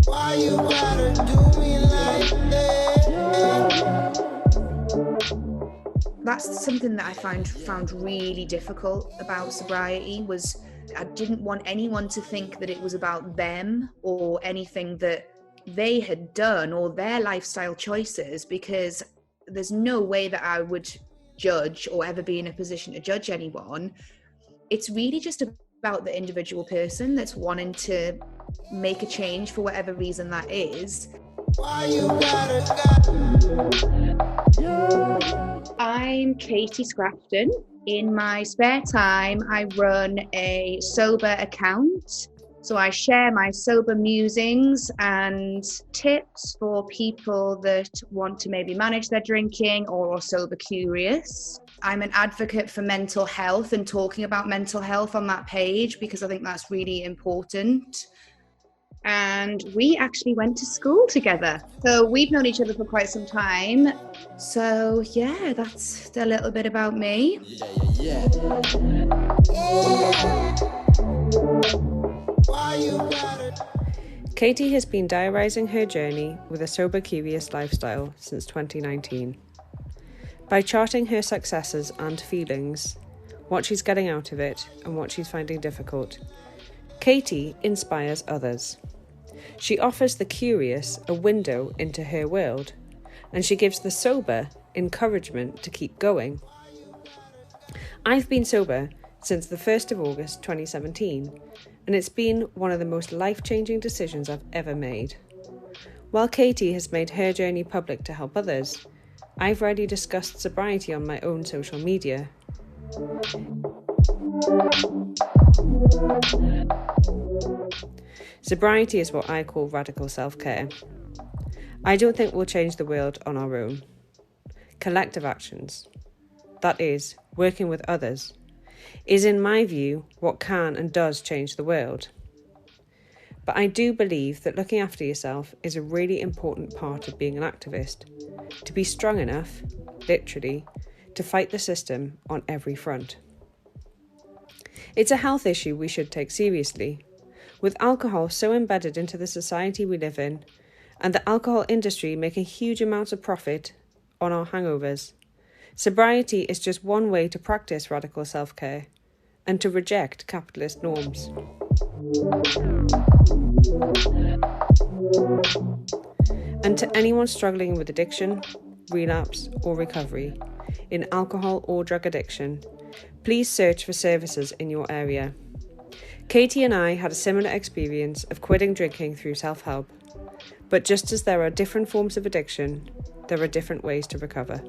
Why you gotta do me like that? That's something that I found really difficult about sobriety. Was I didn't want anyone to think that it was about them or anything that they had done or their lifestyle choices, because there's no way that I would judge or ever be in a position to judge anyone. It's really just about the individual person that's wanting to make a change for whatever reason that is. Why you gotta I'm Katie Scrafton. In my spare time, I run a sober account. So I share my sober musings and tips for people that want to maybe manage their drinking or are sober curious. I'm an advocate for mental health and talking about mental health on that page because I think that's really important. And we actually went to school together. So we've known each other for quite some time. So yeah, that's a little bit about me. Yeah. Why you gotta Katie has been diarising her journey with a sober curious lifestyle since 2019. By charting her successes and feelings, what she's getting out of it and what she's finding difficult, Katie inspires others. She offers the curious a window into her world, and she gives the sober encouragement to keep going. I've been sober since the 1st of August 2017, and it's been one of the most life-changing decisions I've ever made. While Katie has made her journey public to help others, I've already discussed sobriety on my own social media. Sobriety is what I call radical self-care. I don't think we'll change the world on our own. Collective actions, that is, working with others, is in my view what can and does change the world. But I do believe that looking after yourself is a really important part of being an activist, to be strong enough, literally, to fight the system on every front. It's a health issue we should take seriously. With alcohol so embedded into the society we live in, and the alcohol industry making huge amounts of profit on our hangovers, sobriety is just one way to practice radical self-care and to reject capitalist norms. And to anyone struggling with addiction, relapse or recovery, in alcohol or drug addiction, please search for services in your area. Katie and I had a similar experience of quitting drinking through self-help, but just as there are different forms of addiction, there are different ways to recover.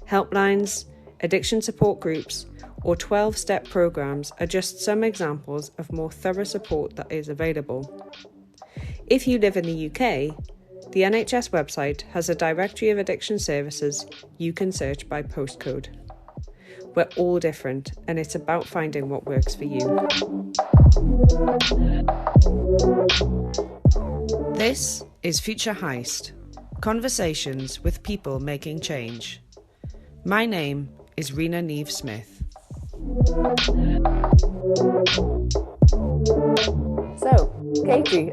Helplines, addiction support groups, or 12-step programs are just some examples of more thorough support that is available. If you live in the UK, the NHS website has a directory of addiction services you can search by postcode. We're all different, and it's about finding what works for you. This is Future Heist, conversations with people making change. My name is Rena Niamh Smith. So, Katie,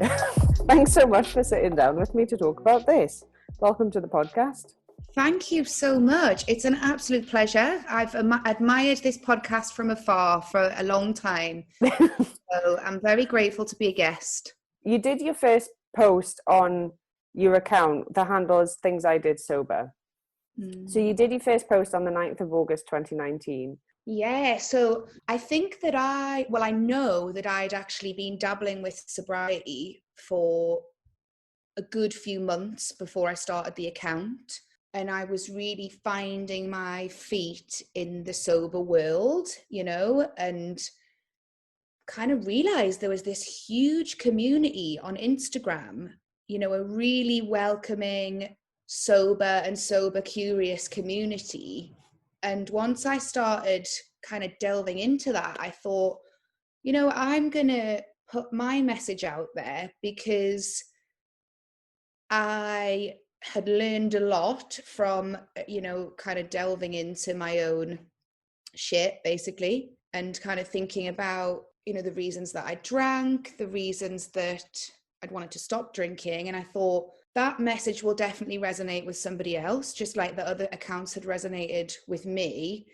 thanks so much for sitting down with me to talk about this. Welcome to the podcast. Thank you so much. It's an absolute pleasure. I've admired this podcast from afar for a long time. So I'm very grateful to be a guest. You did your first post on your account, the handle is Things I Did Sober. So you did your first post on the 9th of August 2019. Yeah, so I think that I know that I'd actually been dabbling with sobriety for a good few months before I started the account. And I was really finding my feet in the sober world, and kind of realized there was this huge community on Instagram, a really welcoming, sober and sober curious community. And once I started kind of delving into that, I thought, I'm going to put my message out there because I had learned a lot from, kind of delving into my own shit, basically, and kind of thinking about you know, the reasons that I drank, the reasons that I'd wanted to stop drinking. And I thought that message will definitely resonate with somebody else, just like the other accounts had resonated with me.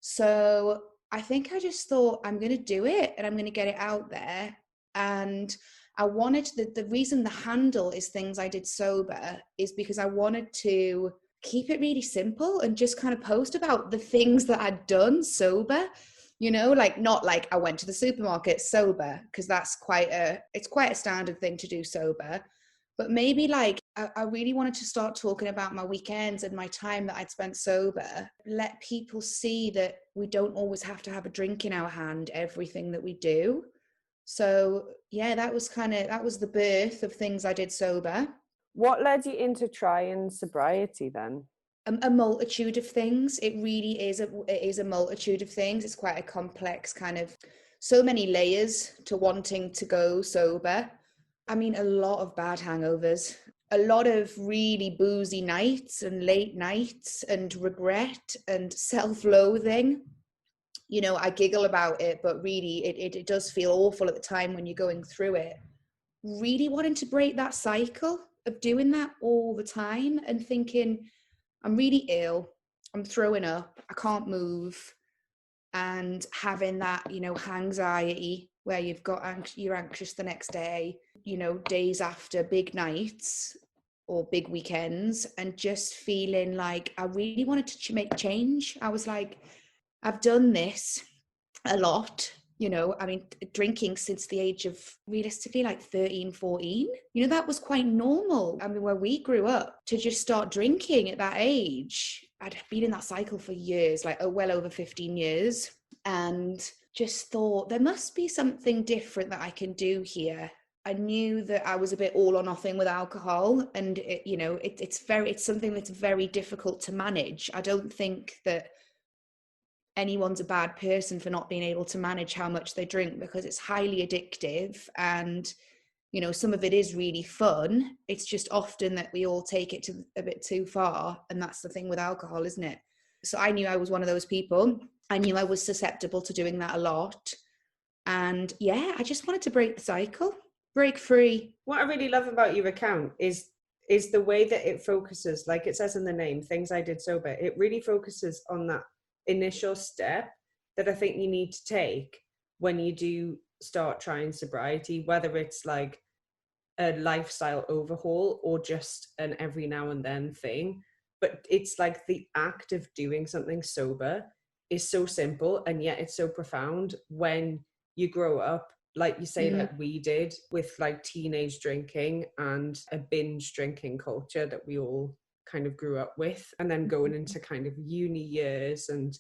So I think I just thought, I'm going to do it and I'm going to get it out there. And I wanted the reason the handle is things I did sober is because I wanted to keep it really simple and just kind of post about the things that I'd done sober, you know, like not like I went to the supermarket sober, because that's it's quite a standard thing to do sober. But maybe like I really wanted to start talking about my weekends and my time that I'd spent sober, let people see that we don't always have to have a drink in our hand, everything that we do. So yeah, that was the birth of things I did sober. What led you into trying sobriety then? A multitude of things. It really is it is a multitude of things. It's quite a complex kind of, so many layers to wanting to go sober. I mean, a lot of bad hangovers, a lot of really boozy nights and late nights and regret and self-loathing. You know, I giggle about it, but really it does feel awful at the time when you're going through it. Really wanting to break that cycle of doing that all the time and thinking, I'm really ill, I'm throwing up, I can't move, and having that, you know, anxiety where you're anxious the next day, you know, days after big nights or big weekends, and just feeling like I really wanted to make change. I was like, I've done this a lot, you know, I mean, drinking since the age of realistically like 13, 14, you know, that was quite normal. I mean, where we grew up, to just start drinking at that age, I'd been in that cycle for years, like well over 15 years, and just thought there must be something different that I can do here. I knew that I was a bit all or nothing with alcohol, and it, you know, it's something that's very difficult to manage. I don't think that anyone's a bad person for not being able to manage how much they drink, because it's highly addictive, and you know, some of it is really fun. It's just often that we all take it to a bit too far, and that's the thing with alcohol, isn't it? So I knew I was one of those people. I knew I was susceptible to doing that a lot, and yeah, I just wanted to break the cycle, break free. What I really love about your account is the way that it focuses, like it says in the name, things I did sober. It really focuses on that initial step that I think you need to take when you do start trying sobriety, whether it's like a lifestyle overhaul or just an every now and then thing. But it's like the act of doing something sober is so simple, and yet it's so profound when you grow up, like you say, like we did, with like teenage drinking and a binge drinking culture that we all kind of grew up with, and then going into kind of uni years and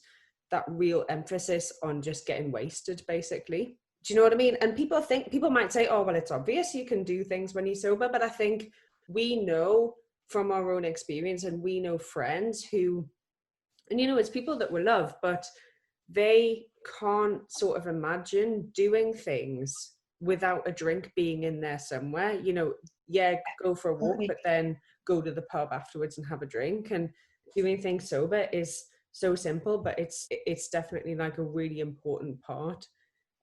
that real emphasis on just getting wasted, basically. Do you know what I mean? And people might say, oh, well, it's obvious you can do things when you're sober, but I think we know from our own experience, and we know friends who, and you know, it's people that we love, but they can't sort of imagine doing things without a drink being in there somewhere. You know, yeah, go for a walk, but then go to the pub afterwards and have a drink. And doing things sober is so simple, but it's definitely like a really important part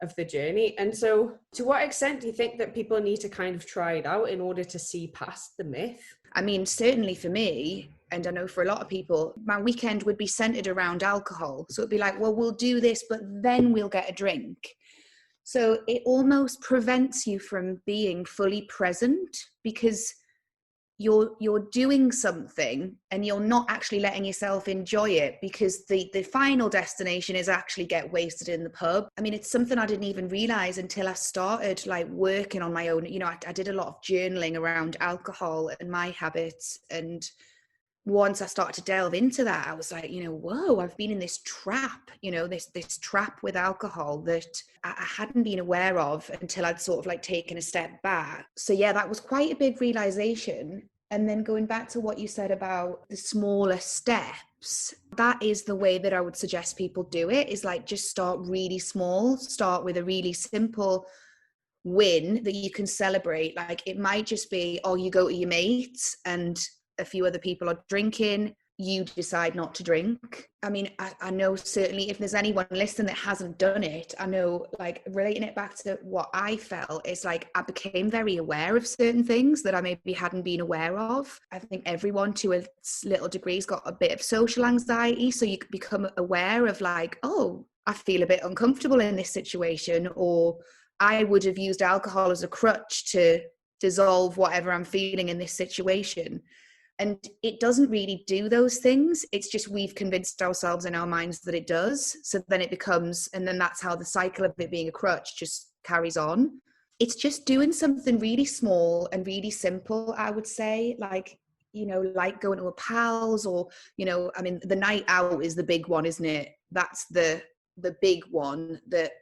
of the journey. And so to what extent do you think that people need to kind of try it out in order to see past the myth? I mean, certainly for me, and I know for a lot of people, my weekend would be centered around alcohol. So it'd be like, well, we'll do this, but then we'll get a drink. So it almost prevents you from being fully present, because you're doing something and you're not actually letting yourself enjoy it, because the final destination is actually get wasted in the pub. I mean, it's something I didn't even realize until I started like working on my own. You know, I did a lot of journaling around alcohol and my habits, and once I started to delve into that, I was like, you know, whoa, I've been in this trap, you know, this trap with alcohol that I hadn't been aware of until I'd sort of like taken a step back. So yeah, that was quite a big realization. And then going back to what you said about the smaller steps, that is the way that I would suggest people do it, is like just start really small, start with a really simple win that you can celebrate. Like it might just be, oh, you go to your mates and a few other people are drinking, you decide not to drink. I mean, I know certainly if there's anyone listening that hasn't done it, I know, like, relating it back to what I felt, is like I became very aware of certain things that I maybe hadn't been aware of. I think everyone to a little degree has got a bit of social anxiety, so you become aware of like, oh, I feel a bit uncomfortable in this situation, or I would have used alcohol as a crutch to dissolve whatever I'm feeling in this situation. And it doesn't really do those things. It's just we've convinced ourselves in our minds that it does. So then it becomes, and then that's how the cycle of it being a crutch just carries on. It's just doing something really small and really simple, I would say, like, you know, like going to a pal's, or, you know, I mean, the night out is the big one, isn't it? That's the big one that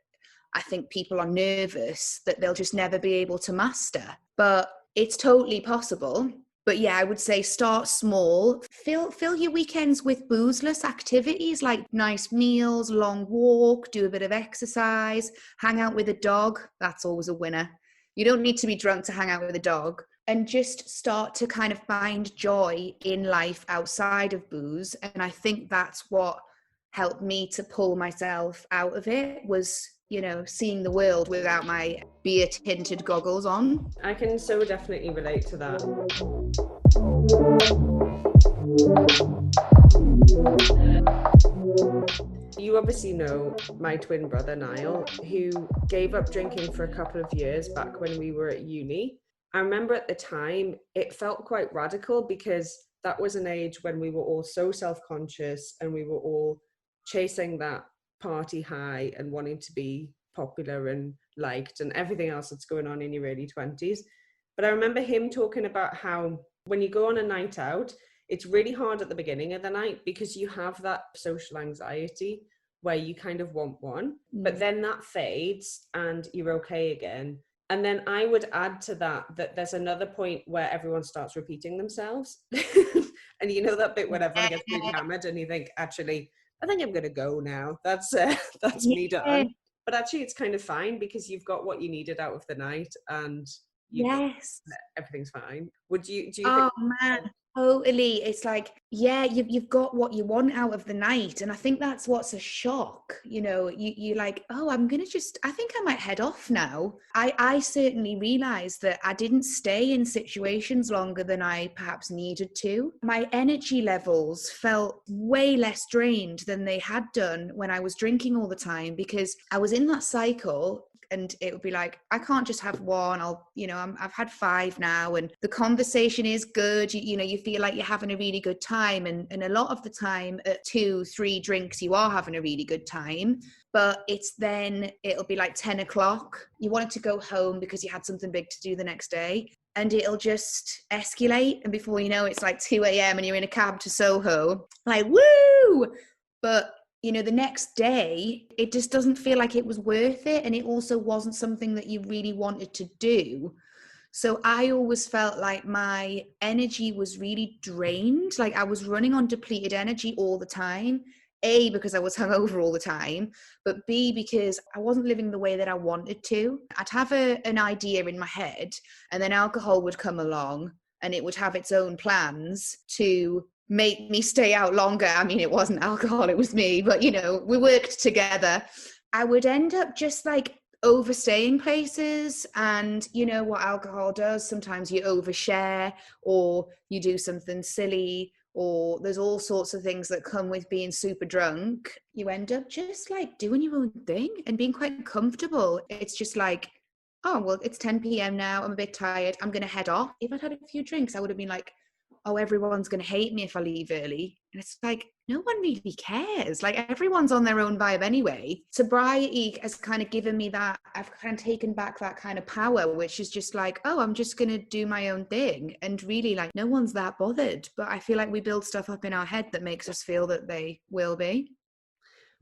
I think people are nervous that they'll just never be able to master. But it's totally possible. But yeah, I would say start small. Fill your weekends with boozeless activities like nice meals, long walk, do a bit of exercise, hang out with a dog. That's always a winner. You don't need to be drunk to hang out with a dog. And just start to kind of find joy in life outside of booze. And I think that's what helped me to pull myself out of it, was, you know, seeing the world without my beer tinted goggles on. I can so definitely relate to that. You obviously know my twin brother Niall, who gave up drinking for a couple of years back when we were at uni. I remember at the time it felt quite radical, because that was an age when we were all so self-conscious and we were all chasing that party high and wanting to be popular and liked and everything else that's going on in your early 20s. But I remember him talking about how when you go on a night out, it's really hard at the beginning of the night because you have that social anxiety where you kind of want one, but then that fades and you're okay again. And then I would add to that there's another point where everyone starts repeating themselves. And you know that bit when everyone gets really hammered and you think, actually, I think I'm going to go now. That's me done. But actually it's kind of fine because you've got what you needed out of the night and everything's fine. Do you Oh think? man, totally. It's like, yeah, you've got what you want out of the night. And I think that's what's a shock. You know, you're like, oh, I think I might head off now. I certainly realized that I didn't stay in situations longer than I perhaps needed to. My energy levels felt way less drained than they had done when I was drinking all the time, because I was in that cycle. And it would be like, I can't just have one. I've had 5 now, and the conversation is good. You feel like you're having a really good time. And a lot of the time at 2-3 drinks, you are having a really good time. But it'll be like 10 o'clock. You wanted to go home because you had something big to do the next day. And it'll just escalate. And before you know, it's like 2 a.m. and you're in a cab to Soho. Like, woo! But you know, the next day, it just doesn't feel like it was worth it. And it also wasn't something that you really wanted to do. So I always felt like my energy was really drained. Like I was running on depleted energy all the time. A, because I was hungover all the time, but B, because I wasn't living the way that I wanted to. I'd have an idea in my head, and then alcohol would come along and it would have its own plans to make me stay out longer. I mean, it wasn't alcohol, it was me, but you know, we worked together. I would end up just like overstaying places, and you know what alcohol does, sometimes you overshare or you do something silly, or there's all sorts of things that come with being super drunk. You end up just like doing your own thing and being quite comfortable. It's just like, oh, well, it's 10 p.m. now, I'm a bit tired, I'm gonna head off. If I'd had a few drinks, I would have been like, oh, everyone's going to hate me if I leave early. And it's like, no one really cares. Like everyone's on their own vibe anyway. Sobriety has kind of given me that, I've kind of taken back that kind of power, which is just like, oh, I'm just going to do my own thing. And really like no one's that bothered. But I feel like we build stuff up in our head that makes us feel that they will be.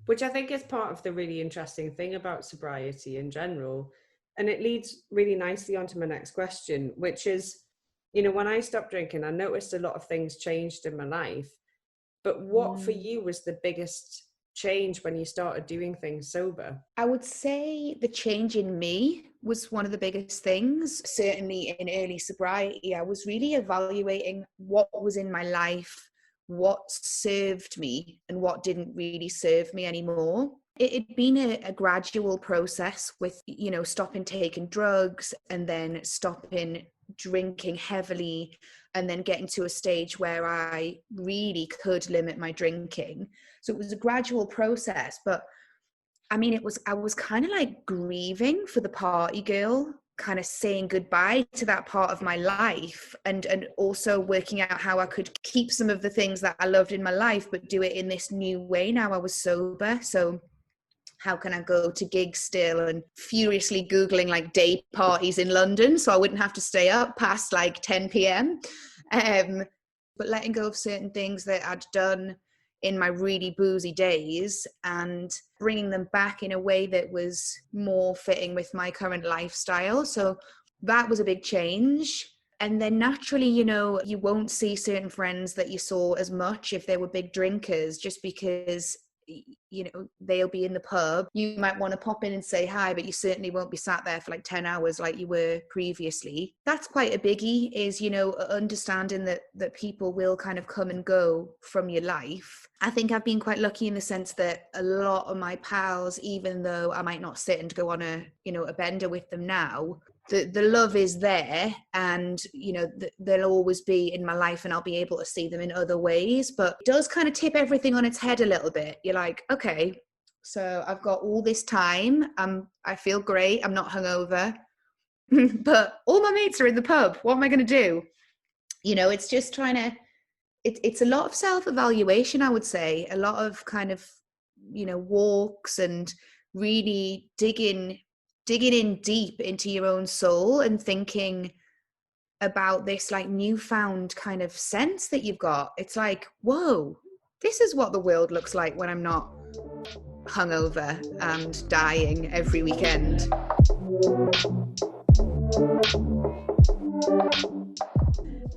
Which I think is part of the really interesting thing about sobriety in general. And it leads really nicely onto my next question, which is, you know, when I stopped drinking, I noticed a lot of things changed in my life. But what for you was the biggest change when you started doing things sober? I would say the change in me was one of the biggest things. Certainly in early sobriety, I was really evaluating what was in my life, what served me and what didn't really serve me anymore. It'd been a gradual process with, you know, stopping taking drugs and then stopping drinking heavily and then getting to a stage where I really could limit my drinking. So it was a gradual process, but I mean, I was kind of like grieving for the party girl, kind of saying goodbye to that part of my life, and also working out how I could keep some of the things that I loved in my life, but do it in this new way now I was sober. So how can I go to gigs still, and furiously Googling like day parties in London so I wouldn't have to stay up past like 10 p.m. But letting go of certain things that I'd done in my really boozy days and bringing them back in a way that was more fitting with my current lifestyle. So that was a big change. And then naturally, you know, you won't see certain friends that you saw as much if they were big drinkers, just because, you know, they'll be in the pub. You might want to pop in and say hi, but you certainly won't be sat there for like 10 hours like you were previously. That's quite a biggie, is, you know, understanding that people will kind of come and go from your life. I think I've been quite lucky in the sense that a lot of my pals, even though I might not sit and go on a, you know, a bender with them now, the love is there, and, you know, they'll always be in my life and I'll be able to see them in other ways. But it does kind of tip everything on its head a little bit. You're like, okay, so I've got all this time. I feel great. I'm not hungover, but all my mates are in the pub. What am I going to do? You know, it's just trying to, it's a lot of self-evaluation, I would say. A lot of kind of, you know, walks and really digging in deep into your own soul and thinking about this like newfound kind of sense that you've got. It's like, whoa, this is what the world looks like when I'm not hungover and dying every weekend.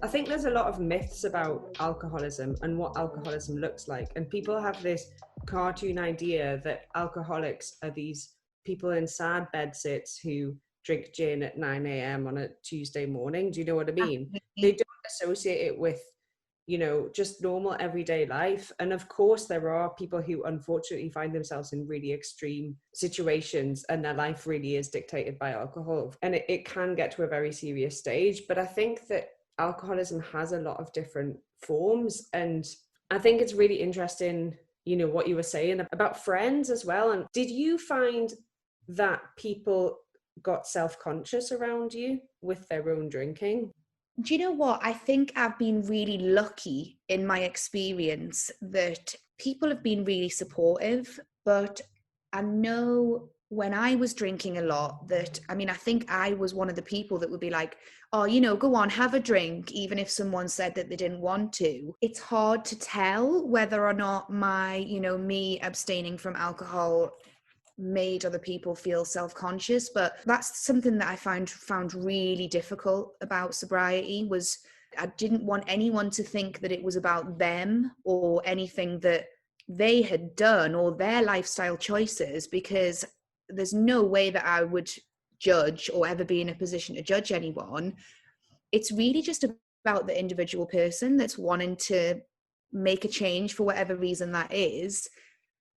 I think there's a lot of myths about alcoholism and what alcoholism looks like. And people have this cartoon idea that alcoholics are these people in sad bedsits who drink gin at 9 a.m. on a Tuesday morning. Do you know what I mean? They don't associate it with, you know, just normal everyday life. And of course, there are people who unfortunately find themselves in really extreme situations and their life really is dictated by alcohol. And it can get to a very serious stage. But I think that alcoholism has a lot of different forms. And I think it's really interesting, you know, what you were saying about friends as well. And did you find that people got self-conscious around you with their own drinking? Do you know what? I think I've been really lucky in my experience that people have been really supportive, but I know when I was drinking a lot that, I mean, I think I was one of the people that would be like, oh, you know, go on, have a drink, even if someone said that they didn't want to. It's hard to tell whether or not my, you know, me abstaining from alcohol made other people feel self-conscious, but that's something that I found really difficult about sobriety. Was I didn't want anyone to think that it was about them or anything that they had done or their lifestyle choices, because there's no way that I would judge or ever be in a position to judge anyone. It's really just about the individual person that's wanting to make a change for whatever reason that is.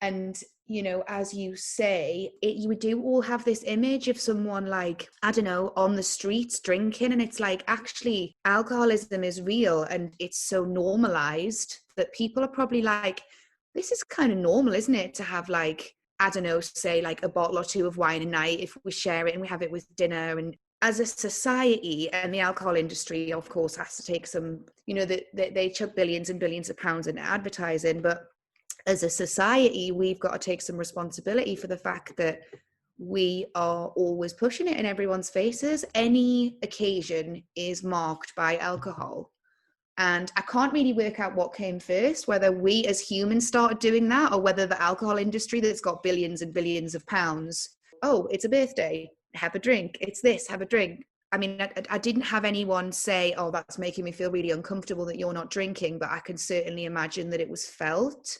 And, you know, as you say, you do all have this image of someone like, I don't know, on the streets drinking. And it's like, actually, alcoholism is real and it's so normalized that people are probably like, this is kind of normal, isn't it? To have like, I don't know, say like a bottle or two of wine a night if we share it and we have it with dinner. And as a society, and the alcohol industry, of course, has to take some, you know, they chuck billions and billions of pounds into advertising, but as a society, we've got to take some responsibility for the fact that we are always pushing it in everyone's faces. Any occasion is marked by alcohol. And I can't really work out what came first, whether we as humans started doing that or whether the alcohol industry that's got billions and billions of pounds, oh, it's a birthday, have a drink. It's this, have a drink. I mean, I didn't have anyone say, oh, that's making me feel really uncomfortable that you're not drinking, but I can certainly imagine that it was felt.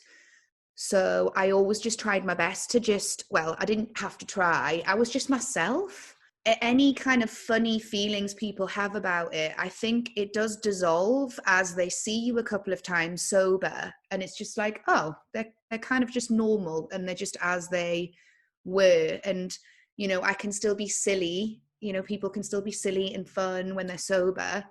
So I always just tried my best to just, well, I didn't have to try. I was just myself. any kind of funny feelings people have about it, I think it does dissolve as they see you a couple of times sober, and it's just like, oh, they're kind of just normal, and they're just as they were. And you know, I can still be silly, you know, people can still be silly and fun when they're sober.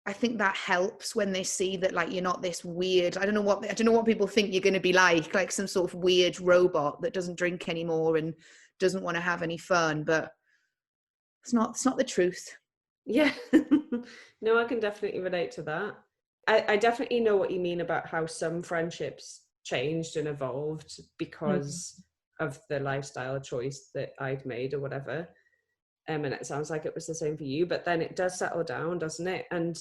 I think that helps when they see that, like, you're not this weird, I don't know what people think you're going to be like some sort of weird robot that doesn't drink anymore and doesn't want to have any fun. But it's not the truth. Yeah. No, I can definitely relate to that. I definitely know what you mean about how some friendships changed and evolved because of the lifestyle choice that I'd made or whatever. And it sounds like it was the same for you, but then it does settle down, doesn't it? And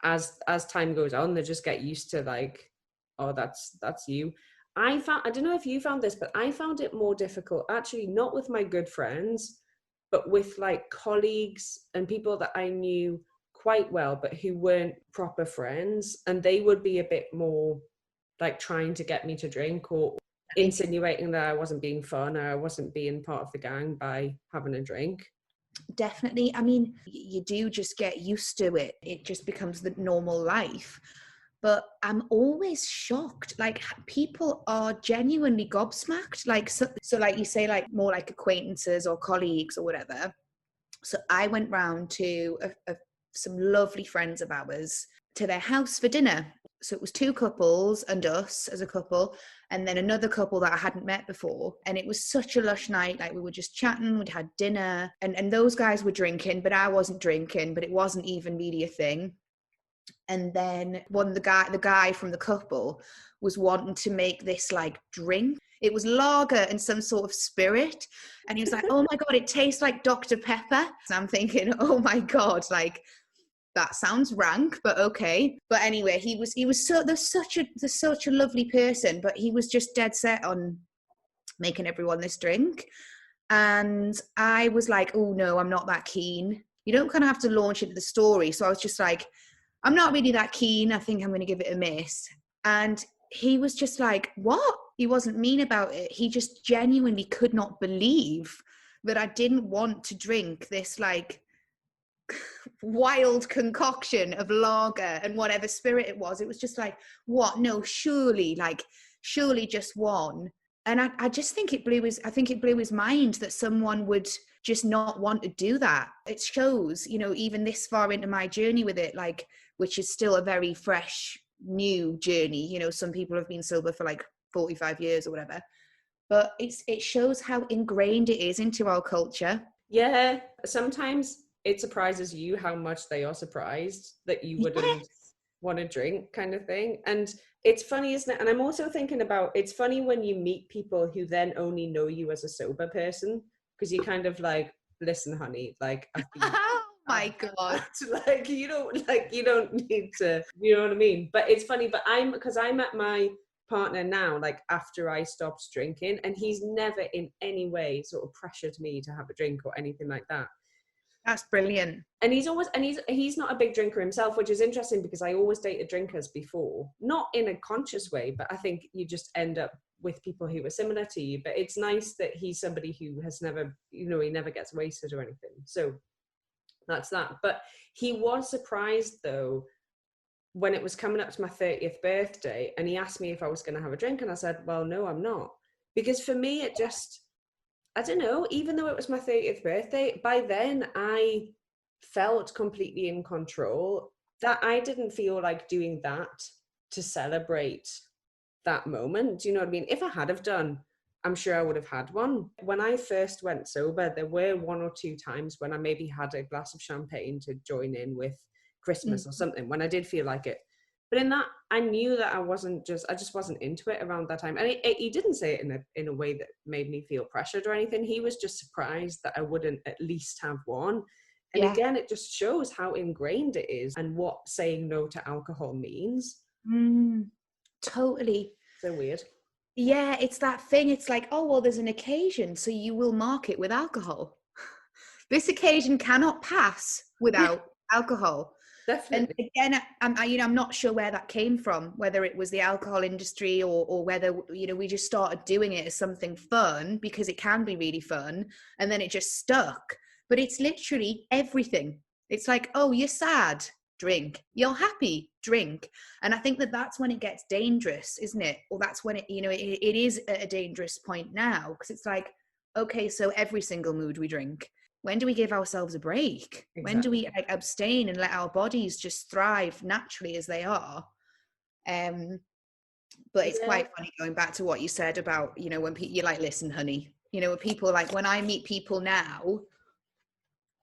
as time goes on, they just get used to, like, oh, that's you. I don't know if you found this, but I found it more difficult, actually, not with my good friends, but with like colleagues and people that I knew quite well, but who weren't proper friends. And they would be a bit more like trying to get me to drink, or insinuating that I wasn't being fun, or I wasn't being part of the gang by having a drink. Definitely. I mean, you do just get used to it. It just becomes the normal life. But I'm always shocked. Like, people are genuinely gobsmacked. Like, so like you say, like more like acquaintances or colleagues or whatever. So I went round to some lovely friends of ours to their house for dinner. So it was 2 couples and us as a couple, and then another couple that I hadn't met before. And it was such a lush night. Like, we were just chatting, we'd had dinner, and those guys were drinking, but I wasn't drinking, but it wasn't even really a thing. And then the guy from the couple was wanting to make this like drink. It was lager and some sort of spirit. And he was like, oh my God, it tastes like Dr. Pepper. So I'm thinking, oh my God, like, that sounds rank, but okay. But anyway, there's such a lovely person, but he was just dead set on making everyone this drink. And I was like, oh no, I'm not that keen. You don't kind of have to launch into the story. So I was just like, I'm not really that keen. I think I'm going to give it a miss. And he was just like, what? He wasn't mean about it. He just genuinely could not believe that I didn't want to drink this like wild concoction of lager and whatever spirit it was. It was just like, what? No, surely just one. And I just think it blew his mind that someone would just not want to do that. It shows, you know, even this far into my journey with it, like, which is still a very fresh, new journey. You know, some people have been sober for like 45 years or whatever. But it shows how ingrained it is into our culture. Yeah, sometimes it surprises you how much they are surprised that you wouldn't want to drink, kind of thing. And it's funny, isn't it? And I'm also thinking about, it's funny when you meet people who then only know you as a sober person, because you kind of like, listen, honey, like, I've been, oh my God. like, you don't need to, you know what I mean? But it's funny, but because I met my partner now, like after I stopped drinking, and he's never in any way sort of pressured me to have a drink or anything like that. That's brilliant. And he's not a big drinker himself, which is interesting because I always dated drinkers before, not in a conscious way, but I think you just end up with people who are similar to you. But it's nice that he's somebody who has never, you know, he never gets wasted or anything. So that's that. But he was surprised though when it was coming up to my 30th birthday, and he asked me if I was going to have a drink, and I said, well, no, I'm not. Because for me, it just, I don't know, even though it was my 30th birthday, by then I felt completely in control, that I didn't feel like doing that to celebrate that moment. Do you know what I mean? If I had have done, I'm sure I would have had one. When I first went sober, there were 1 or 2 times when I maybe had a glass of champagne to join in with Christmas or something, when I did feel like it. But in that, I knew that I just wasn't into it around that time. And he didn't say it in a way that made me feel pressured or anything. He was just surprised that I wouldn't at least have one. And again, it just shows how ingrained it is and what saying no to alcohol means. Totally. So weird. Yeah, it's that thing. It's like, oh, well, there's an occasion, so you will mark it with alcohol. This occasion cannot pass without alcohol. Definitely. And again, I'm not sure where that came from, whether it was the alcohol industry or whether, you know, we just started doing it as something fun because it can be really fun, and then it just stuck. but it's literally everything. It's like, oh, you're sad, drink. You're happy, drink. And I think that that's when it gets dangerous, isn't it? Or that's when it, you know, it is at a dangerous point now, because it's like, okay, so every single mood we drink. When do we give ourselves a break? Exactly. When do we like abstain and let our bodies just thrive naturally as they are? But it's quite funny going back to what you said about, you know, when you're like, listen, honey, you know, when people like, when I meet people now,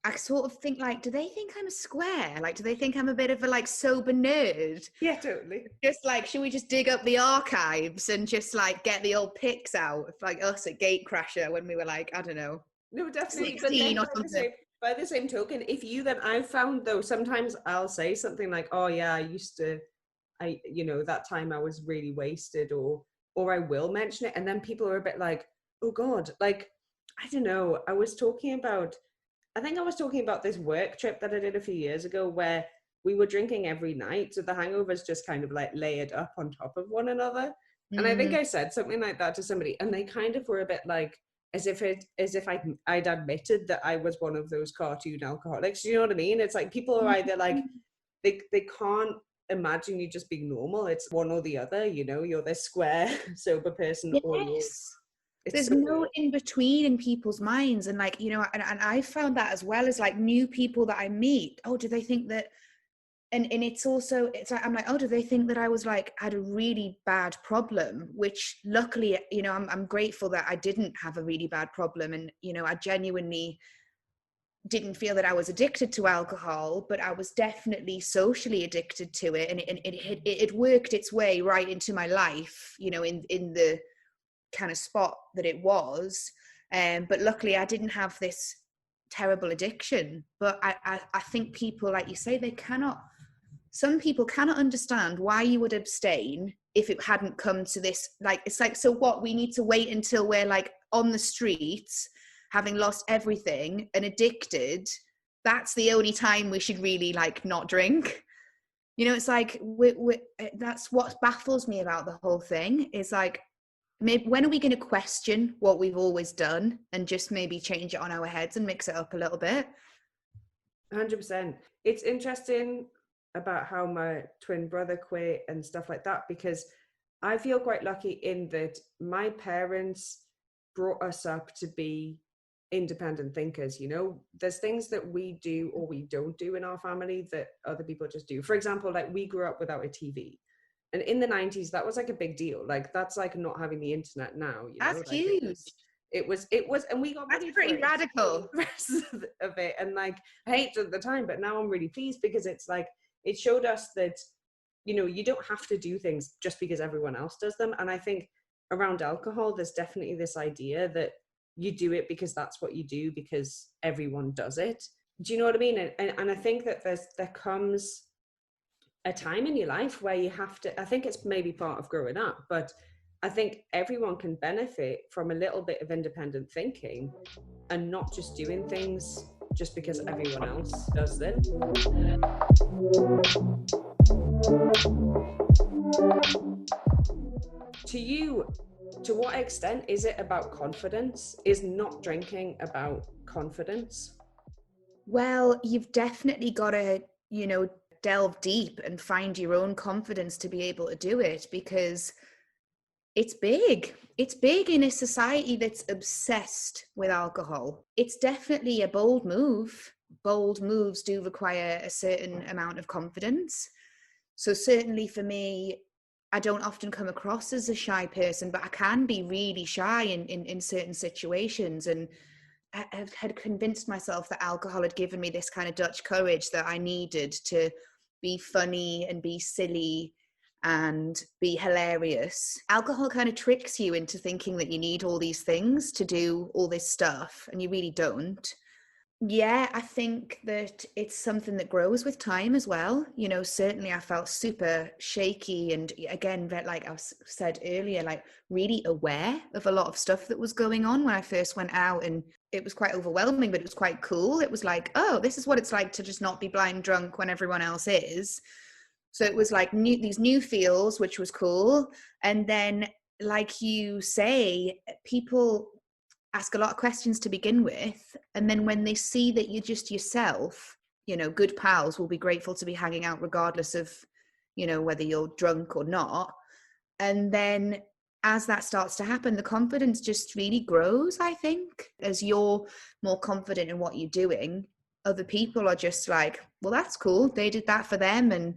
I sort of think like, do they think I'm a square? Like, do they think I'm a bit of a like sober nerd? Yeah, totally. Just like, should we just dig up the archives and just like get the old pics out of like us at Gatecrasher when we were like, I don't know, No, definitely. 16 or But something. by the same token, if you then, I've found though, sometimes I'll say something like, oh yeah, you know, that time I was really wasted, or I will mention it. And then people are a bit like, oh God, like, I don't know. I think I was talking about this work trip that I did a few years ago where we were drinking every night. So the hangovers just kind of like layered up on top of one another. And I think I said something like that to somebody, and they kind of were a bit like, as if I'd admitted that I was one of those cartoon alcoholics. You know what I mean? It's like people are either like, they can't imagine you just being normal. It's one or the other, you know, you're this square sober person, Yes. or There's so no weird. in between in people's minds. And like, you know, and I found that as well as like new people that I meet. Oh, do they think that, and it's also, it's like, I'm like, oh, do they think that I was like, had a really bad problem, which luckily, you know, I'm grateful that I didn't have a really bad problem. And, you know, I genuinely didn't feel that I was addicted to alcohol, but I was definitely socially addicted to it. And it worked its way right into my life, you know, in the kind of spot that it was. But luckily I didn't have this terrible addiction. But I think people, like you say, some people cannot understand why you would abstain if it hadn't come to this. Like, it's like, so what, we need to wait until we're like on the streets, having lost everything and addicted. That's the only time we should really like not drink. You know, it's like, that's what baffles me about the whole thing. Is like, maybe when are we going to question what we've always done and just maybe change it on our heads and mix it up a little bit? 100%. It's interesting about how my twin brother quit and stuff like that, because I feel quite lucky in that my parents brought us up to be independent thinkers. You know, there's things that we do or we don't do in our family that other people just do. For example, like, we grew up without a TV. And in the 90s, that was like a big deal. Like, that's like not having the internet now, you know? That's like huge. it was, and we got That's bullied pretty for it, radical. the rest of it. And like, I hated it at the time, but now I'm really pleased, because it's like, it showed us that, you know, you don't have to do things just because everyone else does them. And I think around alcohol, there's definitely this idea that you do it because that's what you do, because everyone does it. Do you know what I mean? And I think that there comes a time in your life where you have to, I think it's maybe part of growing up, but I think everyone can benefit from a little bit of independent thinking and not just doing things just because everyone else does them. To you, to what extent is it about confidence? Is not drinking about confidence? Well, you've definitely got to, you know, delve deep and find your own confidence to be able to do it, because it's big. It's big in a society that's obsessed with alcohol. It's definitely a bold move. Bold moves do require a certain amount of confidence. So certainly for me, I don't often come across as a shy person, but I can be really shy in certain situations. And I had convinced myself that alcohol had given me this kind of Dutch courage that I needed to be funny and be silly and be hilarious. Alcohol kind of tricks you into thinking that you need all these things to do all this stuff, and you really don't. Yeah, I think that it's something that grows with time as well. You know, certainly I felt super shaky, and again, like I said earlier, like really aware of a lot of stuff that was going on when I first went out, and it was quite overwhelming, but it was quite cool. It was like, oh, this is what it's like to just not be blind drunk when everyone else is. So it was like these new feels, which was cool. And then, like you say, people ask a lot of questions to begin with. And then when they see that you're just yourself, you know, good pals will be grateful to be hanging out regardless of, you know, whether you're drunk or not. And then as that starts to happen, the confidence just really grows, I think. As you're more confident in what you're doing, other people are just like, well, that's cool. They did that for them. And,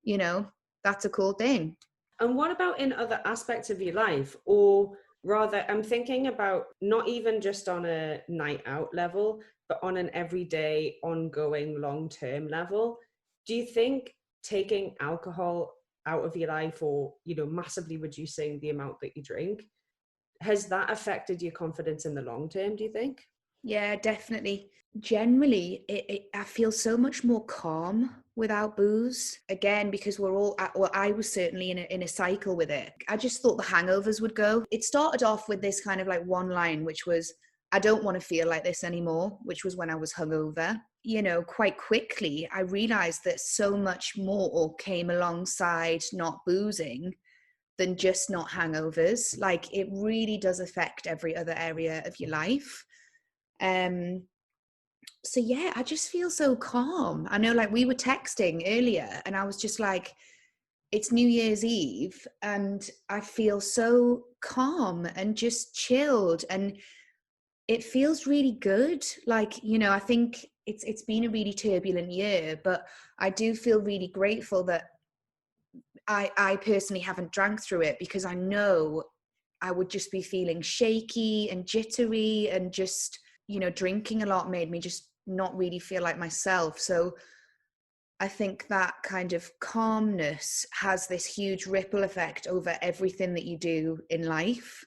you know, that's a cool thing. And what about in other aspects of your life? Or rather, I'm thinking about not even just on a night out level, but on an everyday, ongoing, long-term level. Do you think taking alcohol out of your life, or, you know, massively reducing the amount that you drink, has that affected your confidence in the long term, do you think? Yeah, definitely. Generally, I feel so much more calm without booze. Again, because we're all, well, I was certainly in a cycle with it. I just thought the hangovers would go. It started off with this kind of like one line, which was, I don't want to feel like this anymore, which was when I was hungover. You know, quite quickly, I realized that so much more came alongside not boozing than just not hangovers. Like, it really does affect every other area of your life. So yeah, I just feel so calm. I know, like, we were texting earlier and I was just like, it's New Year's Eve and I feel so calm and just chilled, and it feels really good. Like, you know, I think it's been a really turbulent year, but I do feel really grateful that I personally haven't drank through it, because I know I would just be feeling shaky and jittery, and just, you know, drinking a lot made me just not really feel like myself. So I think that kind of calmness has this huge ripple effect over everything that you do in life.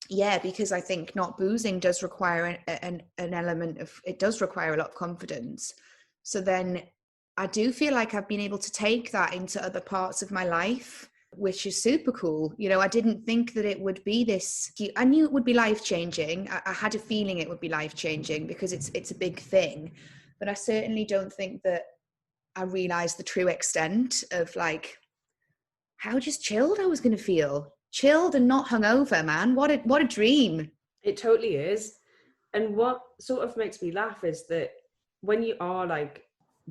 Yeah, because I think not boozing does require an element of, it does require a lot of confidence. So then I do feel like I've been able to take that into other parts of my life, which is super cool. You know, I didn't think that it would be this, I knew it would be life-changing. I had a feeling it would be life-changing because it's a big thing, but I certainly don't think that I realized the true extent of like how just chilled I was going to feel. Chilled and not hungover, man. What a dream. It totally is. And what sort of makes me laugh is that when you are like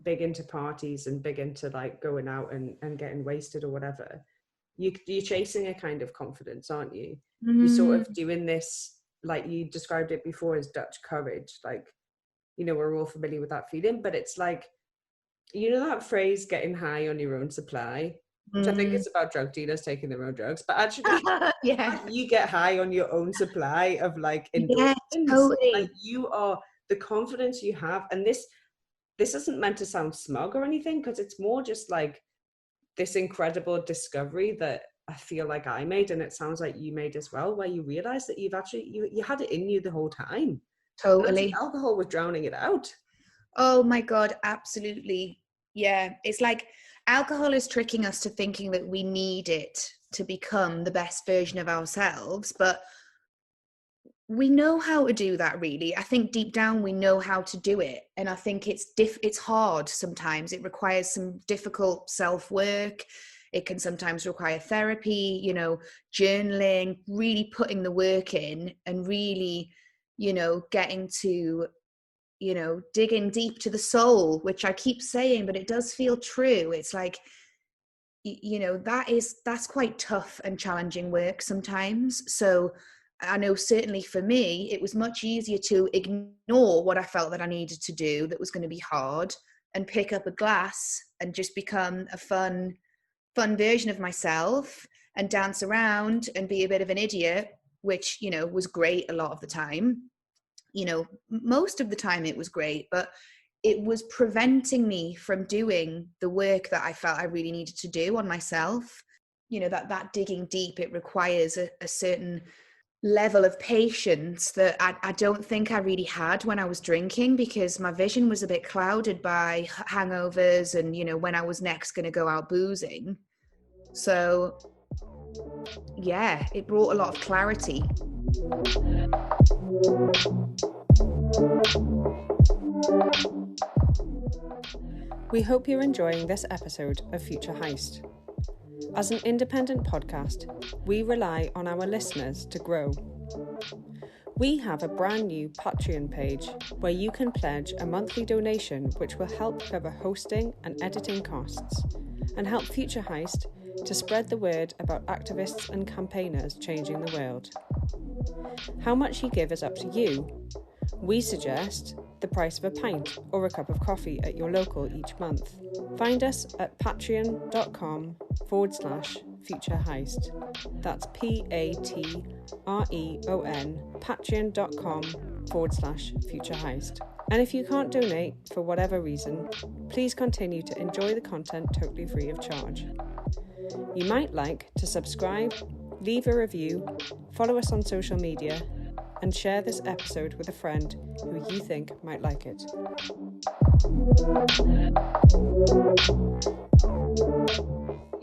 big into parties and big into like going out and getting wasted or whatever, you're chasing a kind of confidence, aren't you? You're sort of doing this, like you described it before, as Dutch courage. Like, you know, we're all familiar with that feeling, but it's like, you know, that phrase, getting high on your own supply, which I think is about drug dealers taking their own drugs, but actually yeah, you get high on your own supply of like endorphins. yeah, totally. Like, you are, the confidence you have, and this isn't meant to sound smug or anything, because it's more just like this incredible discovery that I feel like I made, and it sounds like you made as well, where you realize that you've actually, you had it in you the whole time. Totally. Alcohol was drowning it out. Oh my God, absolutely. Yeah, it's like alcohol is tricking us to thinking that we need it to become the best version of ourselves, but we know how to do that, really. I think deep down we know how to do it, and I think it's hard sometimes. It requires some difficult self-work. It can sometimes require therapy, you know, journaling, really putting the work in, and really, you know, getting to, you know, digging deep to the soul, which I keep saying, but it does feel true. It's like, you know, that's quite tough and challenging work sometimes. So I know certainly for me, it was much easier to ignore what I felt that I needed to do that was going to be hard, and pick up a glass and just become a fun version of myself and dance around and be a bit of an idiot, which, you know, was great a lot of the time. You know, most of the time it was great, but it was preventing me from doing the work that I felt I really needed to do on myself. You know, that digging deep, it requires a certain level of patience that I don't think I really had when I was drinking, because my vision was a bit clouded by hangovers and, you know, when I was next going to go out boozing. So yeah, it brought a lot of clarity. We hope you're enjoying this episode of Future Heist. As an independent podcast, we rely on our listeners to grow. We have a brand new Patreon page where you can pledge a monthly donation which will help cover hosting and editing costs and help Future Heist to spread the word about activists and campaigners changing the world. How much you give is up to you. We suggest the price of a pint or a cup of coffee at your local each month. Find us at patreon.com/Future Heist. That's Patreon, patreon.com/Future Heist. And if you can't donate for whatever reason, please continue to enjoy the content totally free of charge. You might like to subscribe, leave a review, follow us on social media, and share this episode with a friend who you think might like it.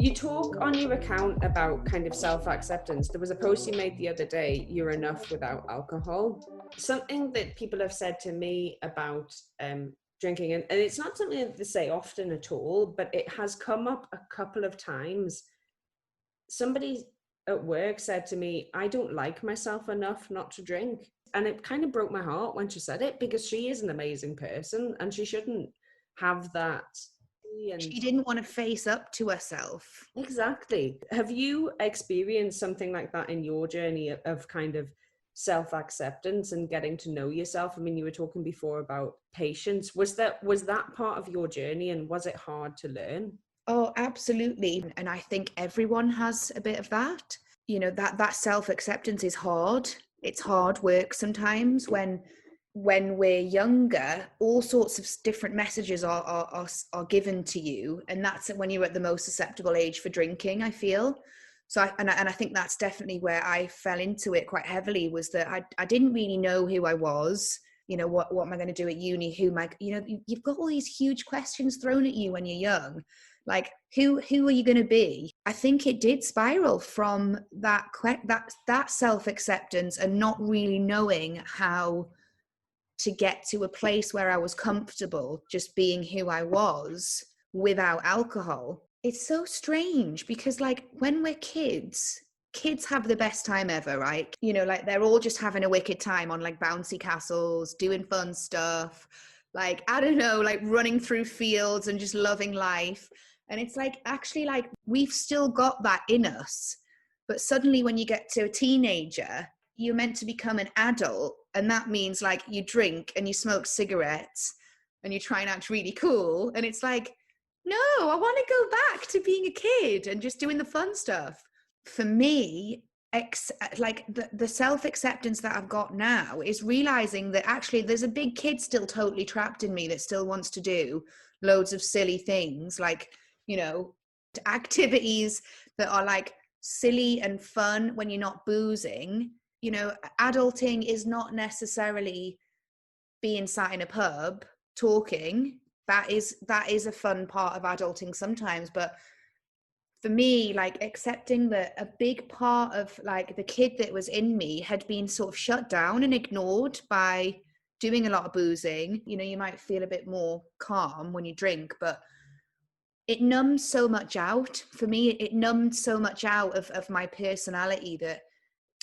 You talk on your account about kind of self-acceptance. There was a post you made the other day, "You're enough without alcohol." Something that people have said to me about drinking, and it's not something that they say often at all, but it has come up a couple of times. Somebody at work said to me, "I don't like myself enough not to drink." And it kind of broke my heart when she said it, because she is an amazing person and she shouldn't have that. And she didn't want to face up to herself. Exactly. Have you experienced something like that in your journey of kind of self-acceptance and getting to know yourself? I mean, you were talking before about patience. Was that part of your journey, and was it hard to learn? Oh, absolutely. And I think everyone has a bit of that. You know, that self-acceptance is hard. It's hard work sometimes when we're younger. All sorts of different messages are given to you, and that's when you're at the most susceptible age for drinking, I feel. So I think that's definitely where I fell into it quite heavily, was that I didn't really know who I was. You know, what am I going to do at uni? Who am I? You know, you've got all these huge questions thrown at you when you're young. Like, who are you going to be? I think it did spiral from that self-acceptance and not really knowing how to get to a place where I was comfortable just being who I was without alcohol. It's so strange because, like, when we're kids have the best time ever, right? You know, like, they're all just having a wicked time on like bouncy castles, doing fun stuff, like, I don't know, like running through fields and just loving life. And it's like, actually, like, we've still got that in us. But suddenly when you get to a teenager, you're meant to become an adult. And that means, like, you drink and you smoke cigarettes and you try and act really cool. And it's like, no, I want to go back to being a kid and just doing the fun stuff. For me, like the self-acceptance that I've got now is realizing that actually there's a big kid still totally trapped in me that still wants to do loads of silly things, like, you know, activities that are like silly and fun when you're not boozing. You know, adulting is not necessarily being sat in a pub talking. That is a fun part of adulting sometimes, but for me, like, accepting that a big part of like the kid that was in me had been sort of shut down and ignored by doing a lot of boozing. You know, you might feel a bit more calm when you drink, but it numbs so much out. For me, it numbed so much out of my personality that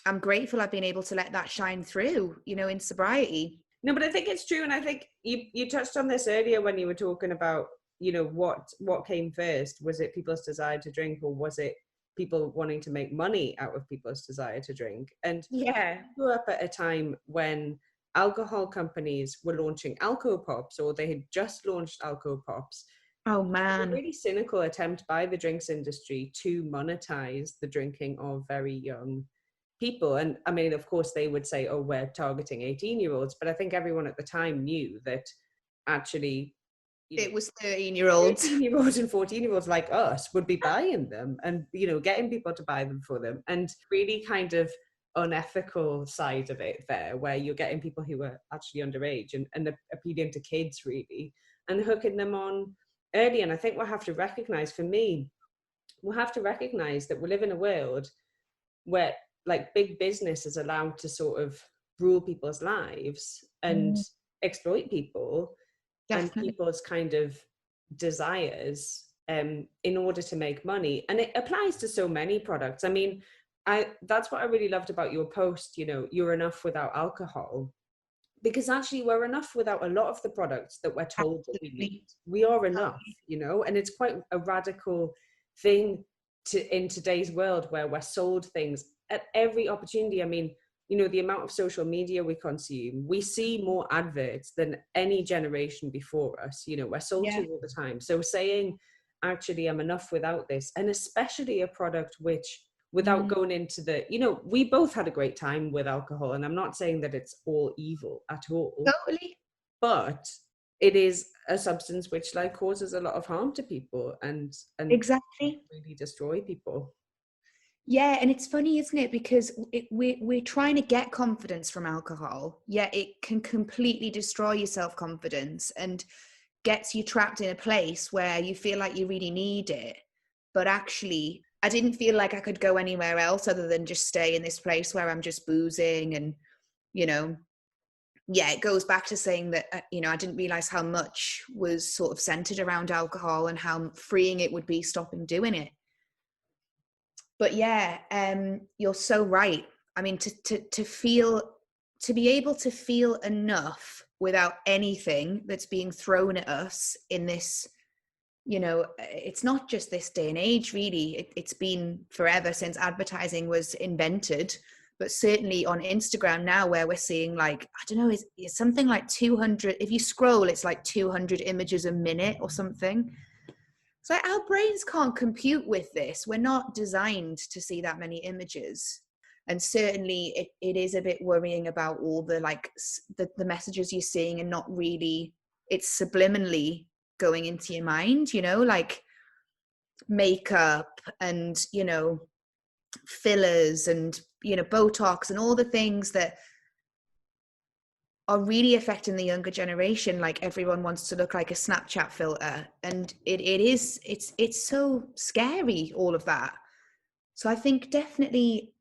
I'm grateful I've been able to let that shine through, you know, in sobriety. No, but I think it's true. And I think you touched on this earlier when you were talking about, you know, what came first. Was it people's desire to drink, or was it people wanting to make money out of people's desire to drink? And yeah, I grew up at a time when alcohol companies were launching alco pops, or they had just launched alco pops. Oh man. A really cynical attempt by the drinks industry to monetize the drinking of very young people. And I mean, of course, they would say, oh, we're targeting 18-year-olds. But I think everyone at the time knew that actually it was 13-year-olds. 13-year-olds and 14-year-olds like us would be buying them and, you know, getting people to buy them for them. And really kind of unethical side of it there, where you're getting people who are actually underage and appealing to kids, really, and hooking them on early. And I think we'll have to recognize, for me, we'll have to recognize that we live in a world where, like, big business is allowed to sort of rule people's lives and exploit people. Definitely. And people's kind of desires in order to make money. And it applies to so many products. I mean, that's what I really loved about your post, you know, you're enough without alcohol, because actually we're enough without a lot of the products that we're told that we need. We are enough, you know, and it's quite a radical thing in today's world where we're sold things at every opportunity. I mean, you know, the amount of social media we consume, we see more adverts than any generation before us. You know, we're sold to all the time. So saying, actually, I'm enough without this, and especially a product which, without going into the, you know, we both had a great time with alcohol, and I'm not saying that it's all evil at all. Totally. But it is a substance which like causes a lot of harm to people and exactly really destroy people. Yeah, and it's funny, isn't it? Because we're trying to get confidence from alcohol, yet it can completely destroy your self-confidence and gets you trapped in a place where you feel like you really need it. But actually, I didn't feel like I could go anywhere else other than just stay in this place where I'm just boozing. And, you know, yeah, it goes back to saying that, you know, I didn't realize how much was sort of centered around alcohol and how freeing it would be stopping doing it. But yeah, you're so right. I mean, to be able to feel enough without anything that's being thrown at us in this, you know, it's not just this day and age, really. It's been forever since advertising was invented, but certainly on Instagram now, where we're seeing, like, I don't know, is something like 200, if you scroll, it's like 200 images a minute or something. So our brains can't compute with this. We're not designed to see that many images. And certainly it is a bit worrying about all the, like, the messages you're seeing and not really, it's subliminally going into your mind, you know, like makeup and, you know, fillers and, you know, Botox and all the things that are really affecting the younger generation. Like, everyone wants to look like a Snapchat filter, and it's so scary, all of that. So I think definitely,